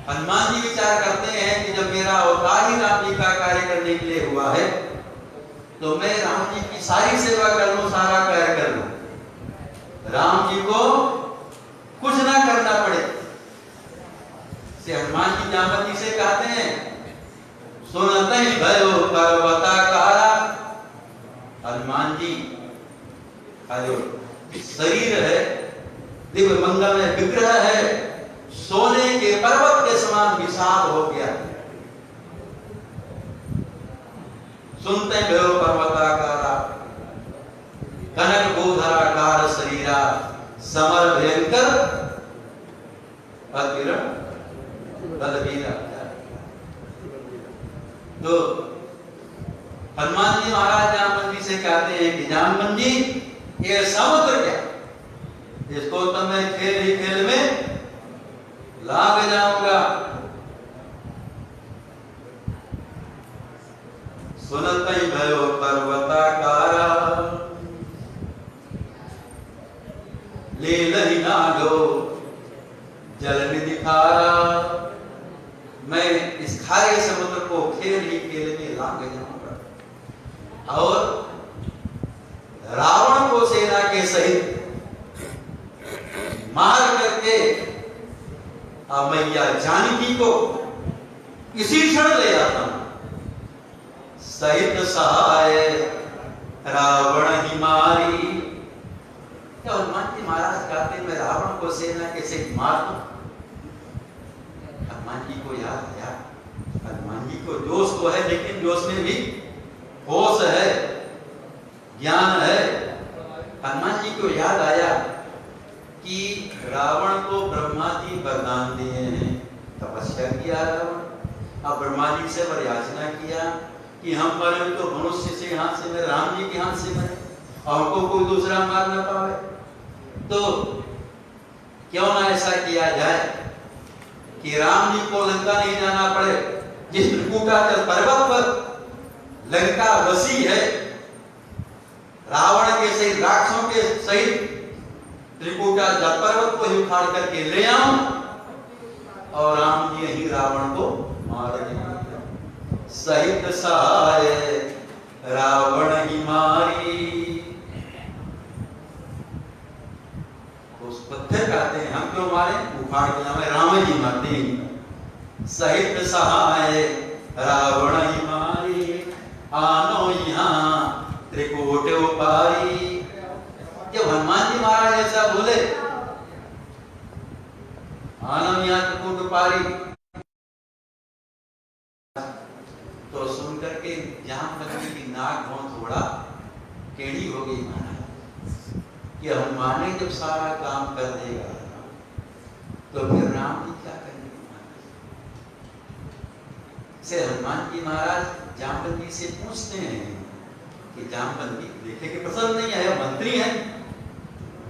हनुमान जी विचार करते हैं कि जब मेरा अवतार ही राम जी का कार्य करने के लिए हुआ है तो मैं राम जी की सारी सेवा कर लूं, सारा कार्य कर लूं, राम जी को कुछ ना करना पड़े। से हनुमान जी जामवंत जी से कहते हैं सुनते ही भयो पर्वताकारा। हनुमान जी का जो शरीर है दिव्य मंगल में विग्रह है, सोने के पर्वत के समान विशाल हो गया। सुनते भयो पर्वताकारा, कनक गोधराकार शरीरा, समर भयंकर अकिरण बलवीरा। तो हनुमान जी महाराज जामवंत जी से कहते हैं कि जामवंत जी ये समुद्र क्या, इसको तो मैं खेल ही खेल में लाग जाऊंगा। सुनत ही भयो पर्वताकारा, ले लही नागो जल निधि खारा। मैं इस खारे समुद्र को खेल ही खेल में लाग जाऊंगा और रावण को सेना के सहित मार करके मैया जानकी को इसी क्षण ले आता हूं। सहित सहाय रावण ही मारी। तो हनुमान जी महाराज कहते मैं रावण को सेना के सहित मार दूं। हनुमान जी को याद आया, हनुमान जी को जोश तो है लेकिन जोश में भी होश है, ज्ञान है। हनुमान जी को याद आया कि रावण को ब्रह्मा जी वरदान दिए हैं, तपस्या किया रावण, अब ब्रह्मा जी से याचना किया कि हम मरे तो मनुष्य से हाथ से मरे, राम जी के हाथ से मरे, और हमको कोई दूसरा मार ना पावे। तो क्यों ना ऐसा किया जाए कि राम जी को लंका नहीं जाना पड़े। जिस त्रिकूटाचल पर्वत पर लंका बसी है, रावण के सहित राक्षसों के सहित त्रिकूटाचल पर्वत को ही उखाड़ करके ले आऊं और राम जी ही रावण को मार देंगे। सहित सहाय रावण ही मारी। उस पत्थर कहते हैं हम क्यों मारे, उखाड़ के हमें राम जी मारते हैं। सहित सहाय रावण ही मारी, आनो यहाँ त्रिकूट उपारी। जब हनुमान जी महाराज ऐसा बोले, आनो यहाँ त्रिकूट उपारी, तो सुन करके जामवंत जी की नाक बहुत थोड़ा टेढ़ी हो गई महाराज कि हनुमान ने जब सारा काम कर देगा तो फिर राम जी क्या करेंगे। से हनुमान जी महाराज जामवंत जी से पूछते हैं कि जामवंत जी देखे कि पसंद नहीं आया, मंत्री है,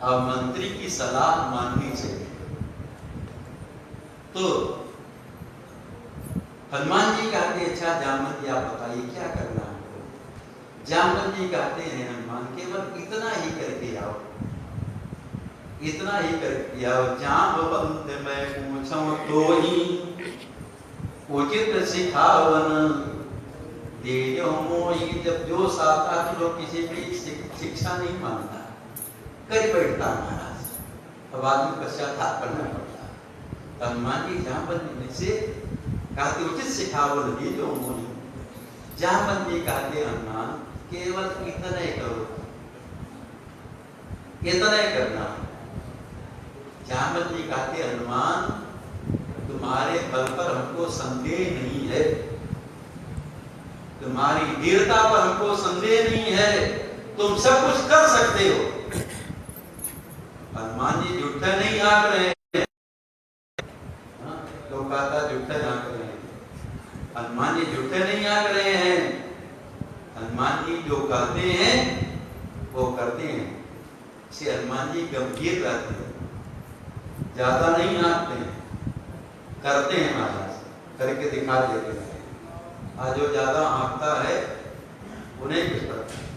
अब मंत्री की सलाह माननी चाहिए। तो हनुमान जी कहते अच्छा जामवंत जी आप बताइए क्या करना है। जामवंत जी कहते हैं हनुमान केवल इतना ही करके आओ, इतना ही करके आओ। जामवंत मैं पूछूं तो ही उचित सिखावन दे दो मोही। जब जो आता तो लोग किसी भी शिक्षा नहीं मानता, कर बैठता महाराज, अब आदमी पश्चाताप करना पड़ता। हनुमान जी जामवंत से कहते उचित सिखावल भी जो मोनी जामवंत जी कहते हनुमान केवल इतना ही करो, इतना ही करना। जामवंत जी कहते हनुमान तुम्हारे बल पर हमको संदेह नहीं है, तुम्हारी वीरता पर हमको संदेह नहीं है, तुम सब कुछ कर सकते हो। हनुमान जी झूठा नहीं आंक रहे हैं, तो कहता झूठा आंक रहे हैं। हनुमान जी झूठे नहीं आंक रहे हैं, हनुमान जी जो कहते हैं वो करते हैं। इससे हनुमान जी गंभीर रहते हैं, ज्यादा नहीं आंकते हैं, करते हैं, महाराज करके दिखा देते हैं। आज जो ज्यादा आंकता है उन्हें कुछ पता है।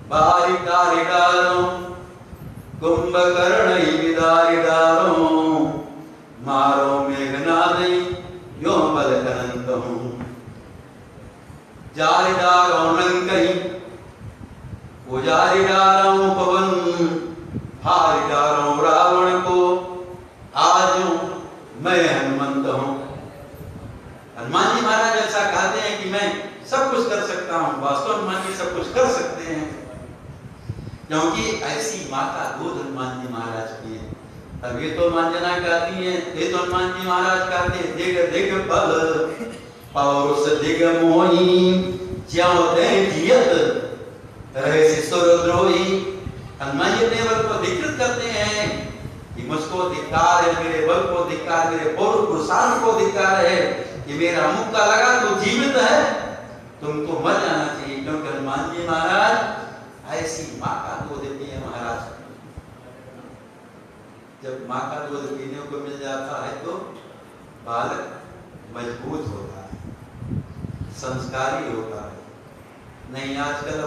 बारी डारी डालो कुंभकर्ण विदारी डालो मारो मेघनादि यो बल अनंत हूं जारी डारो लंकई पुजारी डारो पवन भारी डारो रावण को आज मैं हनुमंत हूं। हनुमान जी महाराज ऐसा कहते हैं कि मैं सब कुछ कर सकता हूं। वास्तव हनुमान जी सब कुछ कर सकते हैं, क्योंकि ऐसी माता दूध हनुमान जी महाराज की है। अब ये तो मांजना कहती है, ये तो हनुमान जी महाराज कहते हैं दिग दिग बल पौरुष दिग मोही ज्यों दे जियत रहे सिसुर द्रोही। हनुमान जी अपने बल को धिक्कृत करते हैं कि मुझको धिक्कार है, मेरे बल को धिक्कार, मेरे पौरुष पुरुषार्थ को धिक्कार है, कि मेरा मुक्का लगा तो जीवित है, तुमको मर जाना चाहिए। क्योंकि हनुमान जी महाराज ऐसी माँ का दूध देती है महाराज। जब माँ का दूध पीने को मिल जाता है तो बालक मजबूत होता है, संस्कारी होता है। नहीं आजकल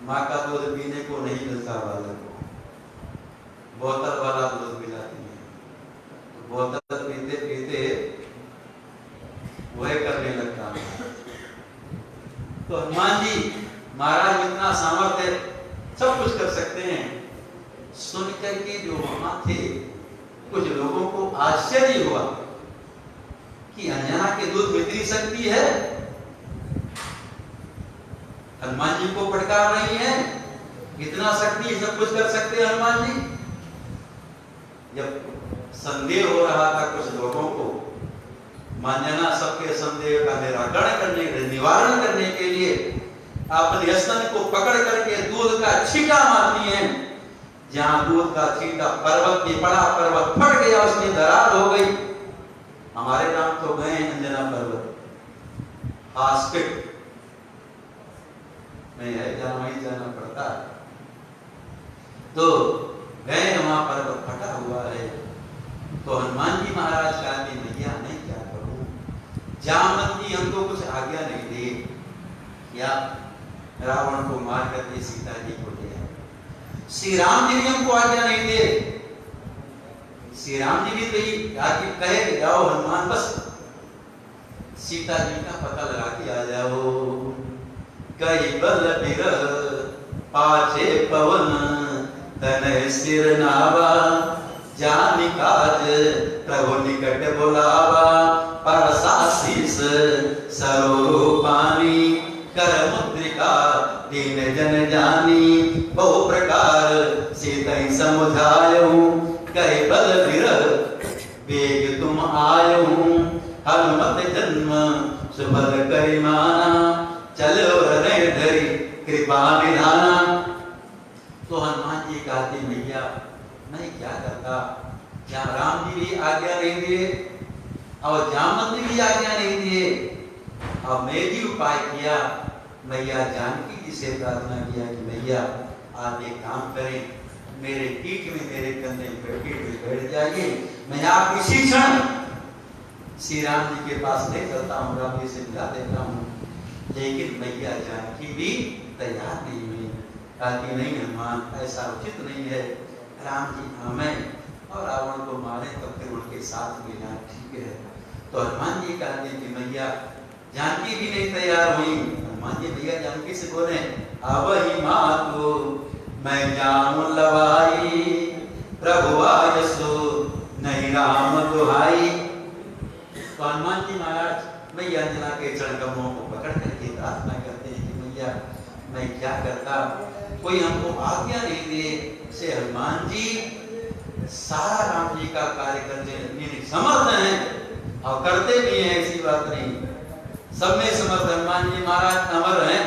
माँ का दूध पीने को नहीं मिलता बालक को, बोतल वाला दूध पिलाती है, तो बोतल पीते पीते वह करने लगता है। तो हनुमान जी महाराज इतना सामर्थ्य, सब कुछ कर सकते हैं। सुन करके जो वहां थे कुछ लोगों को आश्चर्य हुआ कि अंजना के दूध में इतनी शक्ति है, हनुमान जी को फटकार रही है, इतना शक्ति, सब कुछ कर सकते हैं हनुमान जी। जब संदेह हो रहा था कुछ लोगों को, मांजना सबके संदेह का निराकरण करने, निवारण करने के लिए अपने स्तन को पकड़ करके दूध का छींटा मारती है। जहां दूध का छींटा पर्वत पे पड़ा, पर्वत फट गया, उसमें दरार हो गई। हमारे नाम तो गए अंजना पर्वत, हॉस्पिटल में है, जहां वहीं जाना पड़ता है। तो गए, वहां पर्वत फटा हुआ है। तो हनुमान जी महाराज कहते भैया मैं क्या करूं, जामवंत जी हमको कुछ आज्ञा नहीं दे, या रावण को मार करके सीता जी को ले आए। श्री राम जी भी हमको आज्ञा नहीं दे, श्री राम जी भी तो आके कहे कि जाओ हनुमान, बस सीता जी का पता लगा के आ जाओ। कई बल बिरह पाछे पवन तनय सिर नावा जानि काज प्रभु निकट बुलावा परसा शीस सरोरूपानी कर मुद्रिका दीन जन जानी बहु प्रकार सीतै समुझायहु कई बल बिरह वेग तुम आयहु हनुमत जन्म सुबल करिमाना चलो हृदय धरि कृपा निधाना। तो हनुमान जी कहते भैया मैं क्या करता, क्या राम जी भी आज्ञा नहीं दिए और जामवंत जी भी आज्ञा नहीं दिए, और मैं भी उपाय किया। मैया जानकी जी से प्रार्थना किया कि मैया आप एक काम करें, मेरे पीठ में, मेरे कंधे में बैठ जाइए, मैं आप इसी क्षण श्री राम जी के पास ले चलता हूँ, राम जी से मिला देता हूँ। लेकिन मैया जानकी भी तैयार नहीं हुई, कहती नहीं हनुमान ऐसा उचित नहीं है, राम जी हमें और रावण को मारे तो फिर उनके साथ भी जाए, ठीक है। तो हनुमान जी कहते कि मैया जानकी भी नहीं तैयार हुई। हनुमान जी भैया जानकी से बोले अब ही मातु मैं जाऊं लवाई प्रभु आयसु नहीं राम दुहाई। तो हनुमान जी महाराज मैया अंजना के चरण कमलों को पकड़ करके प्रार्थना करते हैं कि मैया मैं क्या करता, कोई हमको आज्ञा नहीं दे। से हनुमान जी सारा राम जी का कार्य करने में समर्थ हैं और करते भी हैं, ऐसी बात नहीं, सब में समर्थ। हनुमान जी महाराज अमर हैं।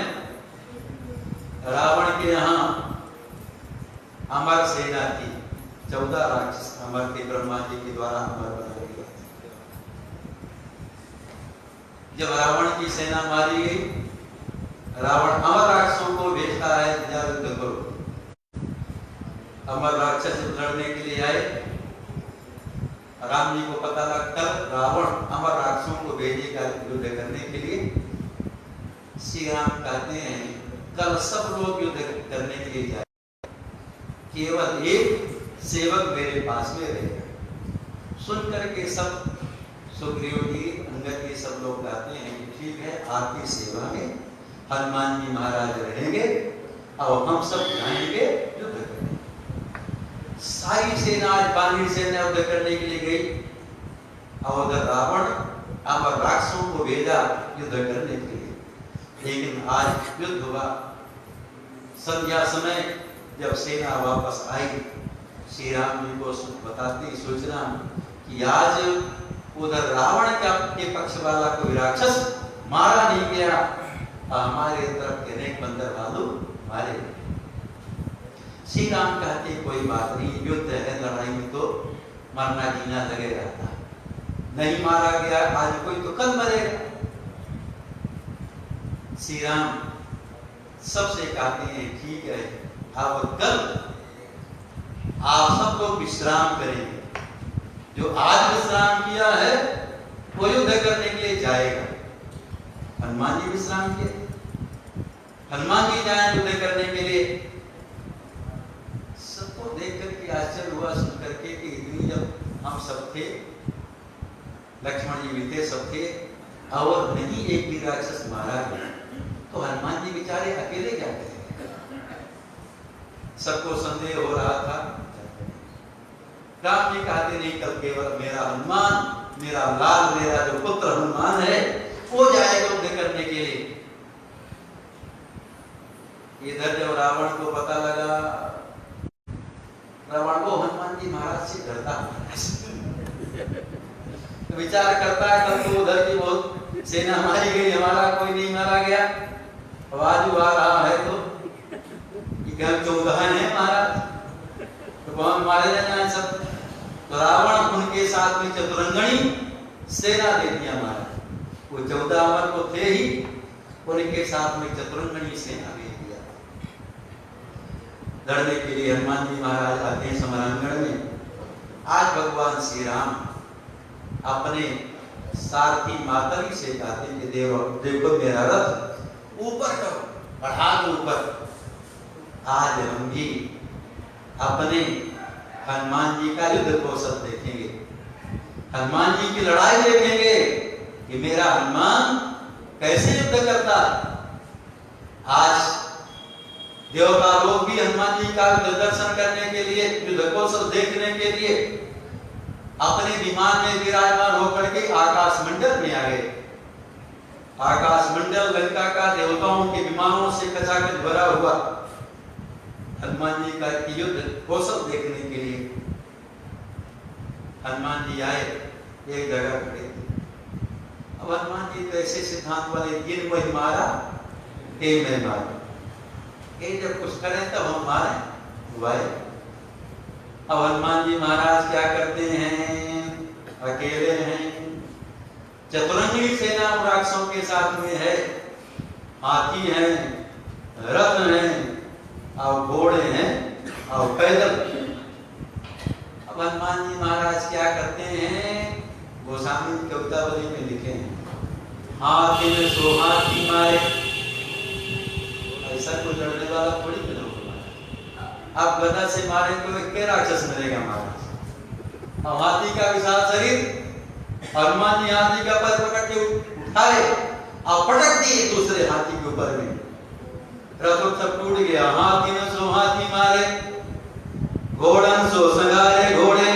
रावण के यहाँ अमर सेना थी, 14 राक्षस अमर के ब्रह्मा जी के द्वारा अमर बनाए गए। जब रावण की सेना मारी गई, रावण अमर राक्षसों को भेजता है युद्ध करो। अमर राक्षस लड़ने के लिए आए, राम जी को पता लगता रावण अमर राक्षसों को भेजेगा युद्ध करने के लिए। श्री राम कहते हैं कल सब लोग युद्ध करने के लिए जाए, केवल एक सेवक मेरे पास में रहेगा। सुन करके सब सुग्रीव जी अंगद जी सब लोग कहते हैं कि ठीक है, आपकी सेवा में हनुमान जी महाराज रहेंगे और हम सब जाएंगे युद्ध करने। सारी सेना आज बानरी सेना युद्ध करने के लिए गई और उधर रावण अमर राक्षसों को भेजा युद्ध करने के लिए। लेकिन आज युद्ध हुआ। संध्या समय जब सेना वापस आई, श्री राम जी को बताती सूचना कि आज उधर रावण के पक्ष वाला कोई राक्षस मारा नहीं गया, हमारे तरफ के अनेक बंदर भालू मारे। श्री राम कहते कोई बात नहीं, युद्ध है, लड़ाई में तो मरना जीना लगे रहता, नहीं मारा गया आज कोई तो कल मरेगा। श्री राम सबसे कहते हैं ठीक है, अब कल आप सब लोग विश्राम करेंगे। जो आज विश्राम किया है वो युद्ध करने के लिए जाएगा। हनुमान जी विश्राम किए, हनुमान जी जाए युद्ध करने के लिए। सबको देख करके आश्चर्य हुआ, सुन करके कि इतनी जब हम सब थे, लक्ष्मण जी भी थे, सब थे और नहीं एक भी राक्षस मारा गया, तो हनुमान जी बेचारे अकेले क्या करेंगे। सबको संदेह हो रहा था। राम जी कहते नहीं, कल केवल मेरा हनुमान, मेरा लाल, मेरा जो पुत्र हनुमान है वो जाएगा युद्ध करने के लिए। इधर जब रावण को पता लगा, रावण को हनुमान जी महाराज से डरता तो विचार करता है कल तो उधर की बहुत सेना मारी गई, हमारा कोई नहीं मारा गया, आवाज आ रहा है तो ये 14 है महाराज, तो वहां मारे जाना सब। तो रावण उनके साथ में चतुरंगणी सेना दे दिया महाराज। वो 14 अमर को थे ही, उनके साथ में चतुरंगणी सेना दे दिया। लड़ने के लिए हनुमान जी महाराज आते हैं समरांगण में। आज भगवान श्री राम अपने सारथी मातरी से कहते हैं कि देखो मेरा रथ ऊपर करो, बढ़ा दो ऊपर। आज हम भी अपने हनुमान जी का युद्ध कौशल देखेंगे, हनुमान जी की लड़ाई देखेंगे कि मेरा हनुमान कैसे युद्ध करता। आज देवता लोग भी हनुमान जी का दर्शन करने के लिए, युद्ध कौशल देखने के लिए अपने विमान में विराजमान होकर के आकाश मंडल में आ गए। आकाश मंडल लंका का देवताओं के विमानों से खचाखच भरा हुआ। हनुमान जी का युद्ध कौशल देखने के लिए हनुमान जी आए, एक जगह खड़े थे। अब हनुमान जी तो ऐसे सिद्धांत वाले, जिन वही मारा हे मैं मारा, ये जब कुछ करें तब हम मारे हुआ। अब हनुमान जी महाराज क्या करते हैं, अकेले हैं, चतुरंगी सेना राक्षसों के साथ में है, हाथी हैं, रथ हैं और घोड़े हैं और पैदल। अब हनुमान जी महाराज क्या करते हैं, गोस्वामी कवितावली में लिखे हैं, हाथी में सो हाथी मारे। ऐसा कोई लड़ने वाला थोड़ी ना होगा। अब गदा से मारे तो एक राक्षस मरेगा महाराज। अब हाथी का विशाल शरीर, हनुमान जी हाथी का पर पकड़ के उठाए और पटक दिए दूसरे हाथी के ऊपर में, रथ सब टूट गया। हाथी ने सो हाथी मारे, घोड़न सो संगारे घोड़े,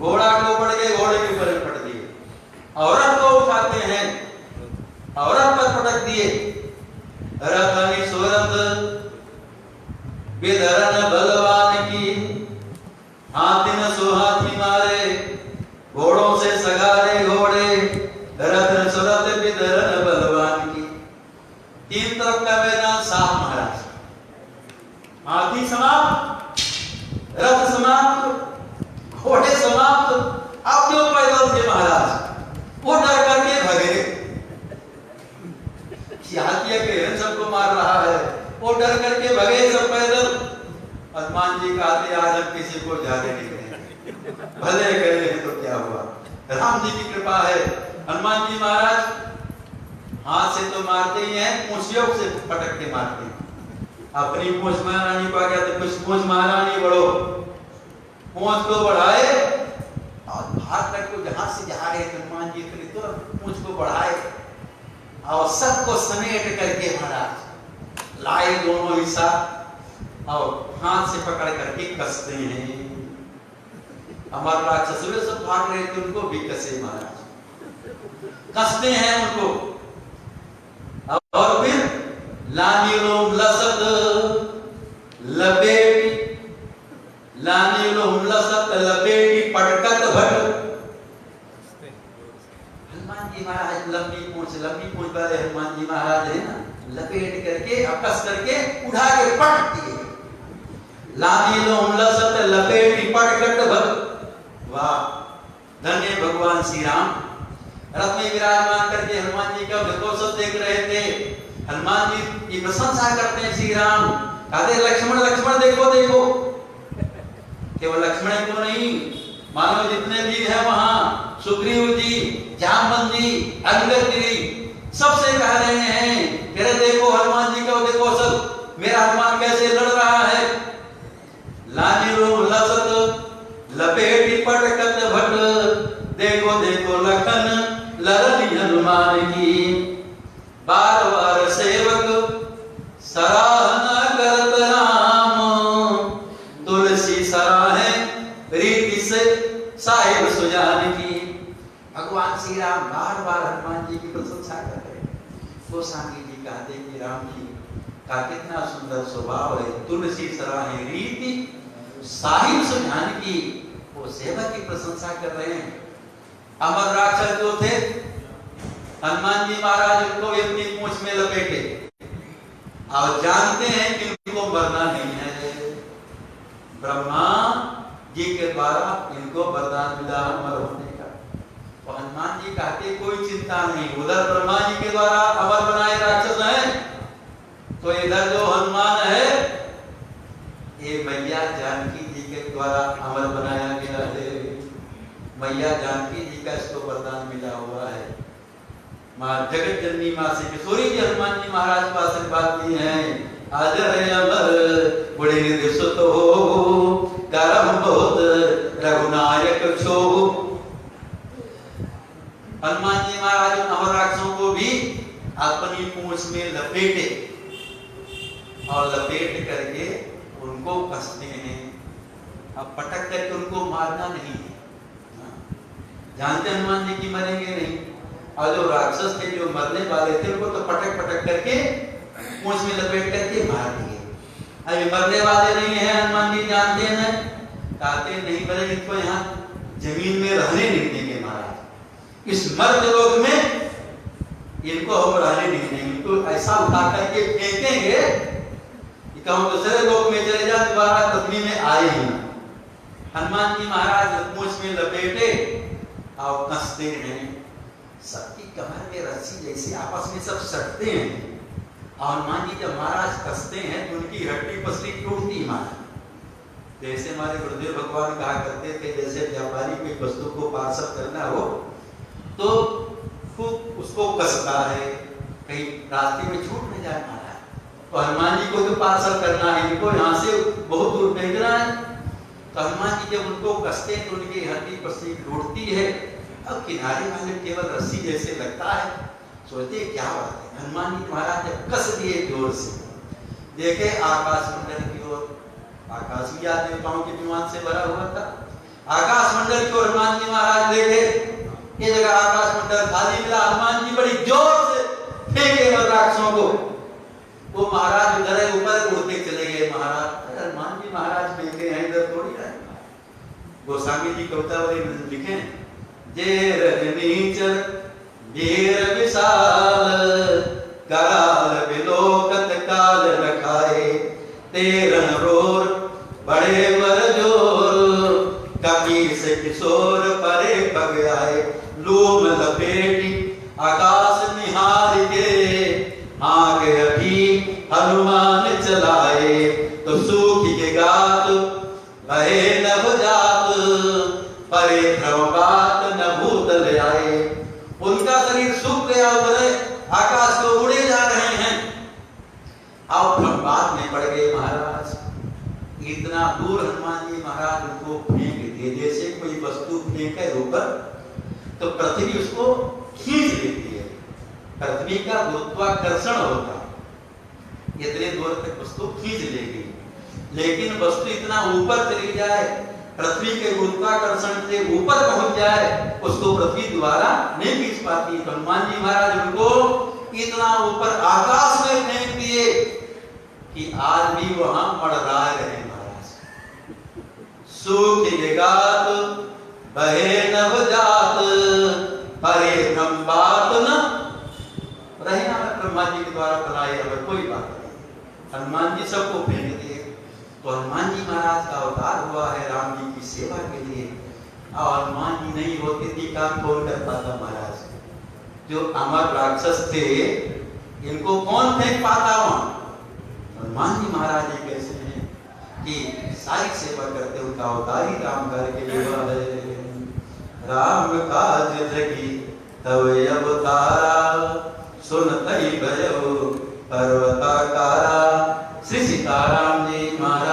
घोड़ा को पड़ गए, घोड़े के ऊपर पट दिए। औरत को उठाते हैं, औरत पर पटक दिए। रतनी सुरत विधरन बलवान की, हाथी न सुहाथी मारे, घोड़ों से सगारे घोड़े, रत्न सुरत विधरन बलवान की। तीन तरफ का मैदान साफ महाराज, हाथी समाप्त, रथ समाप्त, घोड़े समाप्त, अब जो पैदल थे महाराज वो डर करके भगे। हाथी के सबको मार रहा है, वो डर करके भगे सब पैदल। हनुमान जी कहते आज हम किसी को जाने नहीं देंगे, भले गए हैं तो क्या हुआ। राम जी की कृपा है। हनुमान जी महाराज हाथ से तो मारते ही हैं, पूंछियों से पटक के मारते हैं। अपनी पूंछ महारानी को क्या तो कुछ पूंछ महारानी बढ़ो, पूंछ को बढ़ाए और भाग कर को जहां से जा रहे हनुमान जी तो पूंछ को बढ़ाए और सबको समेट करके महाराज लाए दोनों हिस्सा और हाथ से पकड़ करके कसते हैं। हमारे राक्षस वे सब भाग रहे थे, उनको भी कसे महाराज, कसते हैं उनको। और फिर लानिलोम लसत लपेटी, लानिलोम लसत लपेटी पटकत भट। हनुमान जी महाराज लंबी पूंछ वाले हनुमान जी महाराज है ना, लपेट करके कस करके उठा के पटक दिए। लानिलोम लसत लपेटी पटकत भट। वाह, धन्य भगवान श्री राम रथ में विराजमान करके हनुमान जी का विकोसत देख रहे थे। हनुमान जी की प्रशंसा करते हैं श्री राम, कहते लक्ष्मण लक्ष्मण देखो देखो। केवल लक्ष्मण को नहीं, मानो जितने वीर हैं वहां, सुग्रीव जी, जामवंत जी, अंगद जी, सबसे कह रहे हैं मेरे देखो हनुमान जी का देखो सब, मेरा हनुमान कैसे लड़ रहा है। लानिलो लसत लपेटी पटकत भट, देखो देखो लखन लरनी हनुमान की। बार बार सेवक सराहना करत राम, तुलसी सराहे रीति से साहिब सुजान की। भगवान श्री राम बार बार हनुमान जी की प्रशंसा कर रहे हैं। गोस्वामी जी कहते कि राम जी का कितना सुंदर स्वभाव है, तुलसी सराहे रीति साहिब सुजान की। वो सेवक की प्रशंसा कर रहे हैं। अमर राक्षस जो थे हनुमान जी महाराज उनको अपनी पूंछ में लपेटे और जानते हैं कि इनको मरना नहीं है। ब्रह्मा जी के द्वारा इनको वरदान मिला अमर होने का। और हनुमान जी कहते कोई चिंता नहीं, उधर ब्रह्मा जी के द्वारा अमर बनाए राक्षस हैं, तो इधर जो हनुमान है ये मैया जानकी जी के द्वारा अमर बनाया गया है। मैया जानकी जी का इसको वरदान मिला हुआ है। मां जगत जननी मां से किशोरी जी हनुमान जी महाराज को आशीर्वाद दिए हैं। आज है अमर बड़े दिवस तो करम बहुत रघुनायक छो। हनुमान जी महाराज अमर राक्षसों को भी अपनी पूंछ में लपेटे और लपेट करके उनको कसते हैं। अब पटक करके उनको मारना नहीं है, जानते हनुमान जी की मरेंगे नहीं। और जो राक्षस थे जो मरने वाले थे उनको तो पटक पटक करके पूंछ में लपेट करके मार दिए। अभी मरने वाले नहीं है, हनुमान जी जानते हैं, कहते नहीं मरे, इनको यहाँ जमीन में रहने नहीं देंगे महाराज। इस मर्द लोक में इनको हम रहने नहीं देंगे, इनको ऐसा उठा करके फेंकेंगे कि कहूँ दूसरे लोक में चले जाए, दोबारा पृथ्वी में आए ही ना। हनुमान जी महाराज पूंछ में लपेटे और कसते हैं। सबकी कमर में रस्सी जैसे आपस में सब सटते हैं। और हनुमान जी जब महाराज कसते हैं तो उनकी हड्डी पसली टूटती महाराज। जैसे हमारे गुरुदेव भगवान कहा करते थे, जैसे व्यापारी कोई वस्तु को पार्सल करना हो तो खूब उसको कसता है, कहीं रास्ते में छूट नहीं जाए महाराज। तो हनुमान जी को तो पार्सल करना है, इनको यहाँ से बहुत दूर भेजना है। तो हनुमान जी जब उनको कसते हैं तो उनकी हड्डी पसली टूटती है। अब किनारे वाले केवल रस्सी जैसे लगता है, सोचते क्या बात है। हनुमान जी महाराज जब कस दिए जोर से, देखे आकाश मंडल की ओर, आकाश भी देवताओं के विमान से भरा हुआ था। आकाश मंडल को हनुमान जी महाराज देखे, ये जगह आकाश मंडल खाली मिला, हनुमान जी बड़ी जोर से फेंके राक्षसों को, वो महाराज उधर ऊपर उड़ते चले गए। महाराज हनुमान जी महाराज फेंके हैं, इधर थोड़ी है। गोस्वामी जी कवितावली में लिखे, जे रजनीचर वीर विशाल कराल विलोकत काल रखाए, तेरन रोर बड़े वर जोर कपीस किशोर परे पग आए, लूम लपेटी आकाश निहार के, आगे अभी हनुमान चलाए, तो सूखी के गात बहे नभ जात, परे भ्रम बात न भूतल आए। उनका शरीर सूख गया, उतरे आकाश को उड़े जा रहे हैं, अब भ्रम बात में पड़ गए महाराज। इतना दूर हनुमान जी महाराज उनको फेंक दिए, जैसे कोई वस्तु फेंके ऊपर तो पृथ्वी उसको खींच लेती है, पृथ्वी का गुरुत्वाकर्षण होता है, इतने दूर तक वस्तु खींच लेगी। लेकिन वस्तु इतना ऊपर चली जाए, पृथ्वी के गुरुत्वाकर्षण से ऊपर पहुंच जाए, उसको पृथ्वी दोबारा नहीं खींच पाती। तो हनुमान जी महाराज उनको इतना ऊपर आकाश में फेंक दिए कि आज भी वहां मड़रा रहे महाराज। सूखी गात बहे नभ जात, परे भ्रम बात न रहे ना। ब्रह्मा जी के द्वारा बनाए अब कोई बात नहीं, हनुमान जी सबको फेंक दिए। तो हनुमान जी महाराज का अवतार हुआ है राम जी की सेवा के लिए, और हनुमान जी नहीं होते थे काम कौन कर पाता महाराज? जो अमर राक्षस थे इनको कौन फेंक पाता वहां? हनुमान जी महाराज एक ऐसे हैं कि सारी सेवा करते, उनका अवतार ही राम करके हुआ है। राम काज जगी तब अवतारा, सुनतई भयो पर्वताकारा। श्री सीताराम जी महाराज